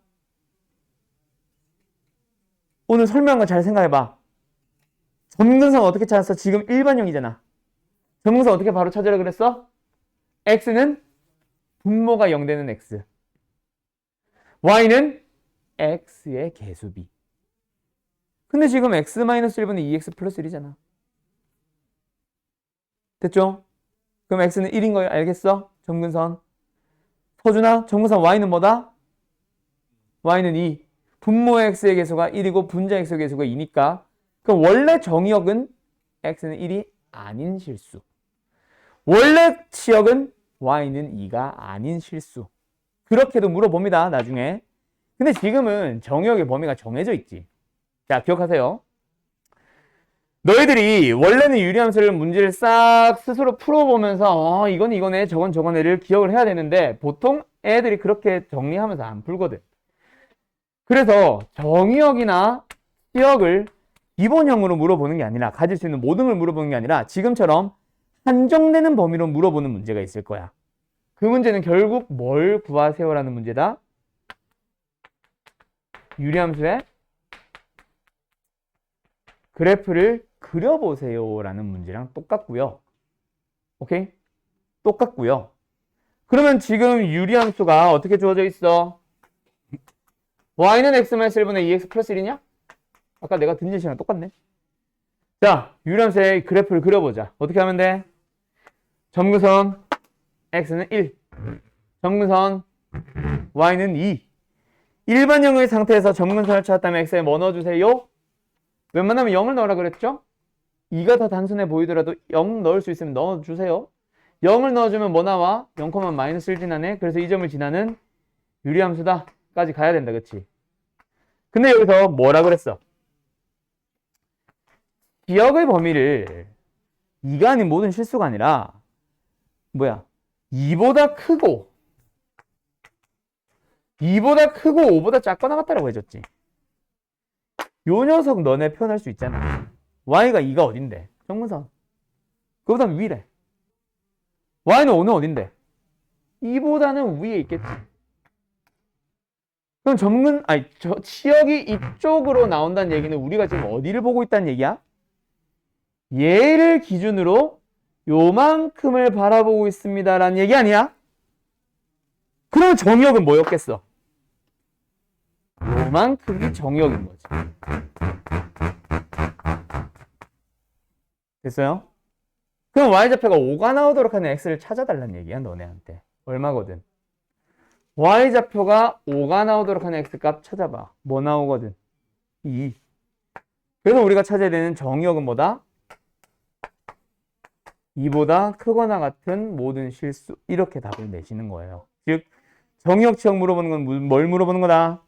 오늘 설명한 거 잘 생각해봐. 점근선 어떻게 찾았어? 지금 일반형이잖아. 점근선 어떻게 바로 찾으라 그랬어? x는 분모가 0 되는 x. y는 x의 개수비. 근데 지금 x-1분의 2x 플러스 1이잖아. 됐죠? 그럼 x는 1인 거 알겠어? 점근선. 서준아, 점근선 y는 뭐다? y는 2. 분모 x의 개수가 1이고 분자 x의 개수가 2니까 그럼 원래 정의역은 x는 1이 아닌 실수. 원래 치역은 y는 2가 아닌 실수. 그렇게도 물어봅니다. 나중에. 근데 지금은 정의역의 범위가 정해져 있지. 자, 기억하세요. 너희들이 원래는 유리함수를 문제를 싹 스스로 풀어보면서 이건 이거네 저건 저거네를 기억을 해야 되는데 보통 애들이 그렇게 정리하면서 안 풀거든. 그래서 정의역이나 치역을 기본형으로 물어보는 게 아니라 가질 수 있는 모든 걸 물어보는 게 아니라 지금처럼 한정되는 범위로 물어보는 문제가 있을 거야. 그 문제는 결국 뭘 구하세요라는 문제다. 유리함수의 그래프를 그려보세요라는 문제랑 똑같고요. 오케이? 똑같고요. 그러면 지금 유리함수가 어떻게 주어져 있어? y는 x-1분의 2x 플러스 1이냐? 아까 내가 든 제시랑 똑같네. 자, 유리함수의 그래프를 그려보자. 어떻게 하면 돼? 점근선 x는 1, 점근선 y는 2. 일반형의 상태에서 점근선을 찾았다면 x에 뭐 넣어주세요? 웬만하면 0을 넣으라 그랬죠? 2가 더 단순해 보이더라도 0 넣을 수 있으면 넣어주세요. 0을 넣어주면 뭐 나와? 0,-1을 지나네. 그래서 이 점을 지나는 유리함수다 까지 가야 된다. 그치? 근데 여기서 뭐라 그랬어? 기억의 범위를 2가 아닌 모든 실수가 아니라 2보다 크고 5보다 작거나 같다라고 해줬지. 요 녀석 너네 표현할 수 있잖아. y가 2가 어딘데? 정근선. 그보다 위래. y는 5는 어딘데? 2보다는 위에 있겠지. 그럼 치역이 이쪽으로 나온다는 얘기는 우리가 지금 어디를 보고 있다는 얘기야? 얘를 기준으로 요만큼을 바라보고 있습니다라는 얘기 아니야? 그럼 정의역은 뭐였겠어? 요만큼이 정의역인 거지. 됐어요? 그럼 y좌표가 5가 나오도록 하는 x를 찾아달라는 얘기야, 너네한테. 얼마거든? y좌표가 5가 나오도록 하는 x값 찾아봐. 뭐 나오거든? 2. 그래서 우리가 찾아야 되는 정의역은 뭐다? 2보다 크거나 같은 모든 실수. 이렇게 답을 내시는 거예요. 즉, 정의역 치역 물어보는 건 뭘 물어보는 거다?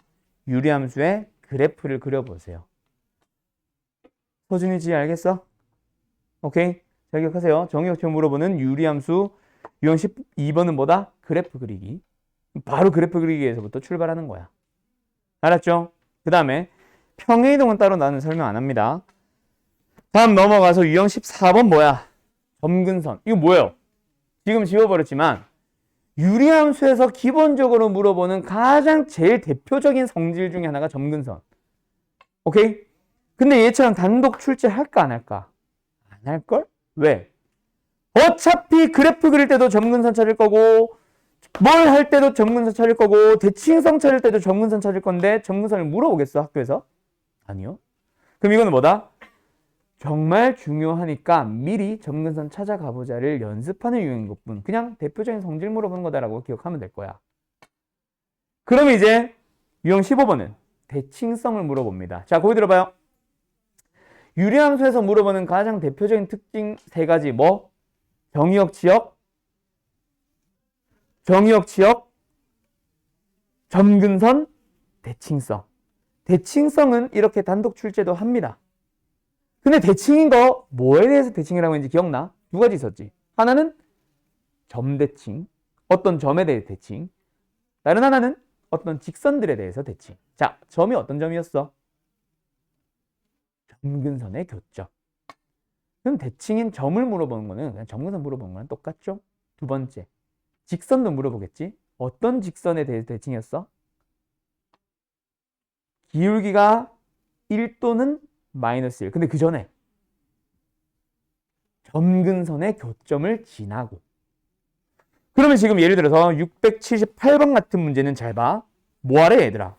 유리함수의 그래프를 그려보세요. 서준이 지 알겠어? 오케이? 잘 기억하세요. 정의역 치역 물어보는 유리함수 유형 12번은 뭐다? 그래프 그리기. 바로 그래프 그리기에서부터 출발하는 거야. 알았죠? 그 다음에 평행이동은 따로 나는 설명 안 합니다. 다음 넘어가서 유형 14번 뭐야? 점근선. 이거 뭐예요? 지금 지워버렸지만 유리함수에서 기본적으로 물어보는 가장 제일 대표적인 성질 중에 하나가 점근선. 오케이? 근데 얘처럼 단독 출제할까 안 할까? 안 할걸? 왜? 어차피 그래프 그릴 때도 점근선 찾을 거고 뭘 할 때도 점근선 찾을 거고 대칭성 찾을 때도 점근선 찾을 건데 점근선을 물어보겠어 학교에서? 아니요. 그럼 이거는 뭐다? 정말 중요하니까 미리 점근선 찾아가보자를 연습하는 유형인 것뿐. 그냥 대표적인 성질 물어보는 거다라고 기억하면 될 거야. 그럼 이제 유형 15번은 대칭성을 물어봅니다. 자, 거기 들어봐요. 유리함수에서 물어보는 가장 대표적인 특징 3가지 뭐? 정의역 치역, 점근선, 대칭성. 대칭성은 이렇게 단독 출제도 합니다. 근데 대칭인 거 뭐에 대해서 대칭이라고 했는지 기억나? 2가지 있었지. 하나는 점대칭, 어떤 점에 대해 대칭. 다른 하나는 어떤 직선들에 대해서 대칭. 자, 점이 어떤 점이었어? 점근선의 교점. 그럼 대칭인 점을 물어보는 거는 그냥 점근선 물어보는 거랑 똑같죠? 2번째, 직선도 물어보겠지? 어떤 직선에 대해서 대칭이었어? 기울기가 1 또는 -1. 근데 그 전에 점근선의 교점을 지나고. 그러면 지금 예를 들어서 678번 같은 문제는 잘 봐. 뭐하래 얘들아?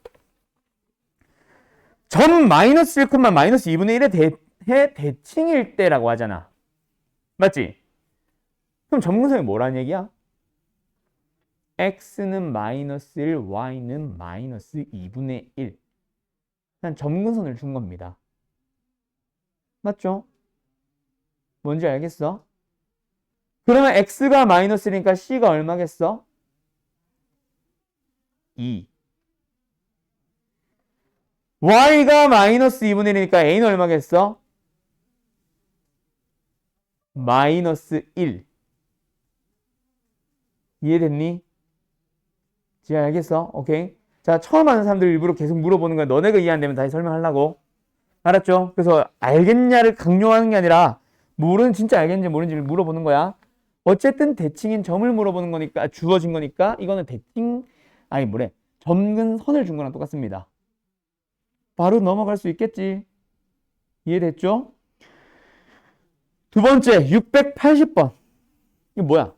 점 마이너스 1, 마이너스 2분의 1의 대칭일 때라고 하잖아. 맞지? 그럼 점근선이 뭐라는 얘기야? x는 마이너스 1, y는 마이너스 2분의 1. 그냥 점근선을 준 겁니다. 맞죠? 뭔지 알겠어? 그러면 x가 마이너스 1이니까 c가 얼마겠어? 2. y가 마이너스 2분의 1이니까 a는 얼마겠어? 마이너스 1. 이해됐니? 잘 알겠어? 오케이. 자, 처음 하는 사람들 일부러 계속 물어보는 거야. 너네가 이해 안 되면 다시 설명하려고. 알았죠? 그래서 알겠냐를 강요하는 게 아니라 진짜 알겠는지 모르는지를 물어보는 거야. 어쨌든 대칭인 점을 물어보는 거니까, 주어진 거니까 이거는 점근선을 준 거랑 똑같습니다. 바로 넘어갈 수 있겠지. 이해됐죠? 두 번째, 680번. 이거 뭐야?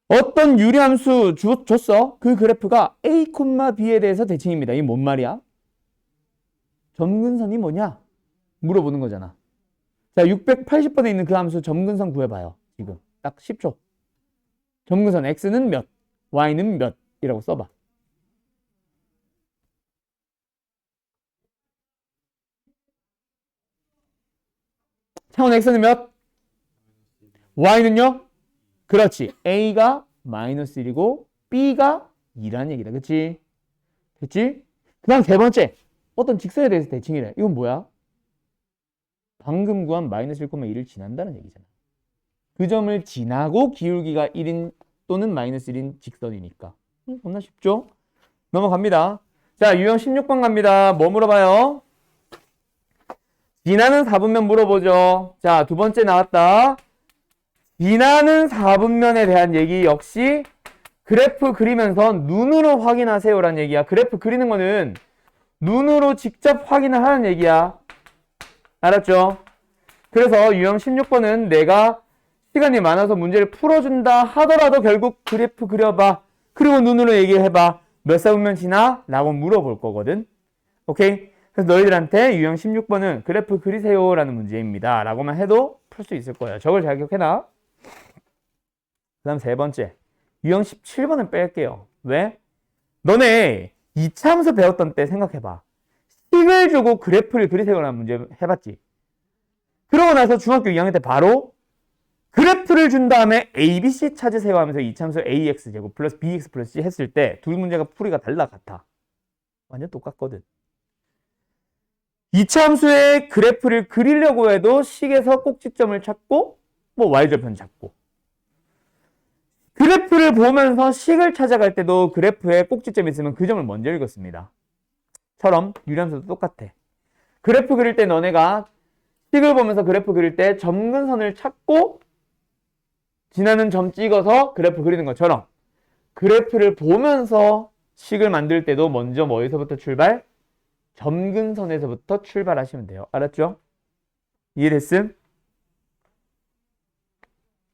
어떤 유리함수 줬어? 그 그래프가 A, B에 대해서 대칭입니다. 이게 뭔 말이야? 점근선이 뭐냐? 물어보는 거잖아. 자, 680번에 있는 그 함수 점근선 구해봐요. 지금 딱 10초. 점근선 x는 몇, y는 몇 이라고 써봐. 차원 x는 몇? y는요? 그렇지. a가 마이너스 1이고 b가 2라는 얘기다. 그치? 됐지? 그 다음 세 번째. 어떤 직선에 대해서 대칭이래. 이건 뭐야? 방금 구한 마이너스 1,2를 지난다는 얘기잖아. 그 점을 지나고 기울기가 1인 또는 마이너스 1인 직선이니까. 겁나 쉽죠? 넘어갑니다. 자, 유형 16번 갑니다. 뭐 물어봐요? 지나는 4분면 물어보죠. 자, 두 번째 나왔다. 지나는 4분면에 대한 얘기 역시 그래프 그리면서 눈으로 확인하세요라는 얘기야. 그래프 그리는 거는 눈으로 직접 확인을 하는 얘기야. 알았죠? 그래서 유형 16번은 내가 시간이 많아서 문제를 풀어준다 하더라도 결국 그래프 그려봐. 그리고 눈으로 얘기해봐. 몇 사분면 지나? 라고 물어볼 거거든. 오케이? 그래서 너희들한테 유형 16번은 그래프 그리세요 라는 문제입니다. 라고만 해도 풀 수 있을 거예요. 저걸 잘 기억해놔. 그 다음 세 번째. 유형 17번은 뺄게요. 왜? 너네 2차 함수 배웠던 때 생각해봐. 식을 주고 그래프를 그리세요 라는 문제 해봤지? 그러고 나서 중학교 2학년 때 바로 그래프를 준 다음에 ABC 찾으세요 하면서 이차함수 AX제곱 플러스 BX 플러스 C 했을 때 둘 문제가 풀이가 달라 같아. 완전 똑같거든. 이차함수의 그래프를 그리려고 해도 식에서 꼭지점을 찾고 뭐 Y절편 찾고 그래프를 보면서 식을 찾아갈 때도 그래프에 꼭지점이 있으면 그 점을 먼저 읽었습니다. 처럼 유리함수도 똑같아. 그래프 그릴 때 너네가 식을 보면서 그래프 그릴 때 점근선을 찾고 지나는 점 찍어서 그래프 그리는 것처럼 그래프를 보면서 식을 만들 때도 먼저 뭐에서부터 출발? 점근선에서부터 출발하시면 돼요. 알았죠? 이해됐음?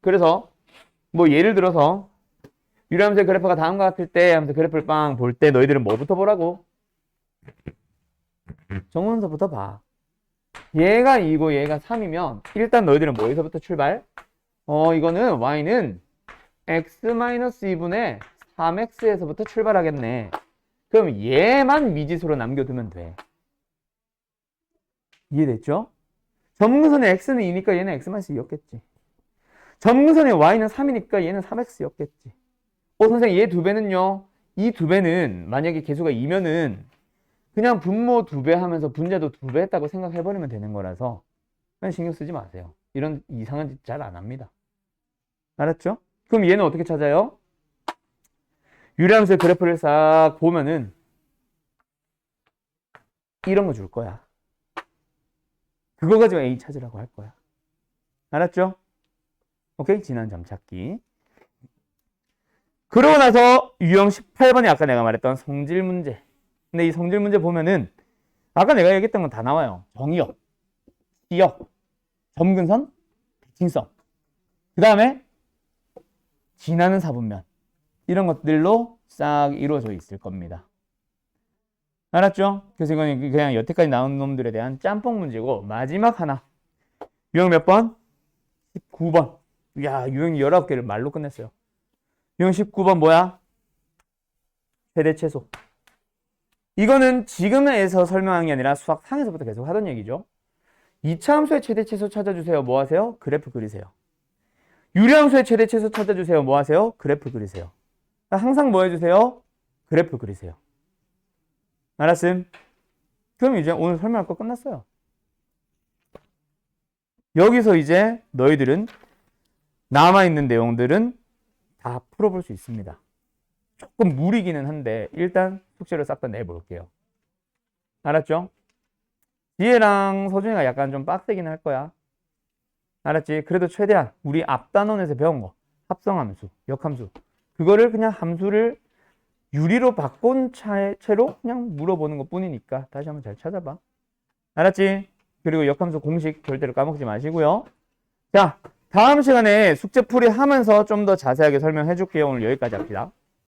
그래서 뭐 예를 들어서 유리함수의 그래프가 다음과 같을 때 하면서 그래프를 빵 볼 때 너희들은 뭐부터 보라고? 점근선부터 봐. 얘가 2고 얘가 3이면 일단 너희들은 뭐에서부터 출발? 이거는 y는 x-2분의 3x에서부터 출발하겠네. 그럼 얘만 미지수로 남겨두면 돼. 이해됐죠? 점근선의 x는 2니까 얘는 x-2였겠지. 점근선의 y는 3이니까 얘는 3x였겠지. 선생님 얘 두 배는요? 이 두 배는 만약에 개수가 2면은 그냥 분모 2배 하면서 분자도 2배 했다고 생각해버리면 되는 거라서 그냥 신경 쓰지 마세요. 이런 이상한 짓 잘 안 합니다. 알았죠? 그럼 얘는 어떻게 찾아요? 유리함수의 그래프를 싹 보면은 이런 거 줄 거야. 그거 가지고 A 찾으라고 할 거야. 알았죠? 오케이? 지난 점 찾기. 그러고 나서 유형 18번이 아까 내가 말했던 성질 문제. 근데 이 성질 문제 보면은 아까 내가 얘기했던 건 다 나와요. 정의역, 시역, 점근선, 대칭성. 그 다음에 지나는 4분면. 이런 것들로 싹 이루어져 있을 겁니다. 알았죠? 그래서 이건 그냥 여태까지 나온 놈들에 대한 짬뽕 문제고, 마지막 하나. 유형 몇 번? 19번. 야, 유형이 19개를 말로 끝냈어요. 유형 19번 뭐야? 최대 최소. 이거는 지금에서 설명한 게 아니라 수학 상에서부터 계속 하던 얘기죠. 2차 함수의 최대 최소 찾아주세요. 뭐 하세요? 그래프 그리세요. 유리함수의 최대 최소 찾아주세요. 뭐 하세요? 그래프 그리세요. 항상 뭐 해주세요? 그래프 그리세요. 알았음? 그럼 이제 오늘 설명할 거 끝났어요. 여기서 이제 너희들은 남아있는 내용들은 다 풀어볼 수 있습니다. 조금 무리기는 한데 일단 숙제를 싹 다 내볼게요. 알았죠? 지혜랑 서준이가 약간 좀 빡세긴 할 거야. 알았지? 그래도 최대한 우리 앞단원에서 배운 거 합성함수, 역함수 그거를 그냥 함수를 유리로 바꾼 채로 그냥 물어보는 것 뿐이니까 다시 한번 잘 찾아봐. 알았지? 그리고 역함수 공식 절대로 까먹지 마시고요. 자, 다음 시간에 숙제풀이 하면서 좀 더 자세하게 설명해 줄게요. 오늘 여기까지 합시다.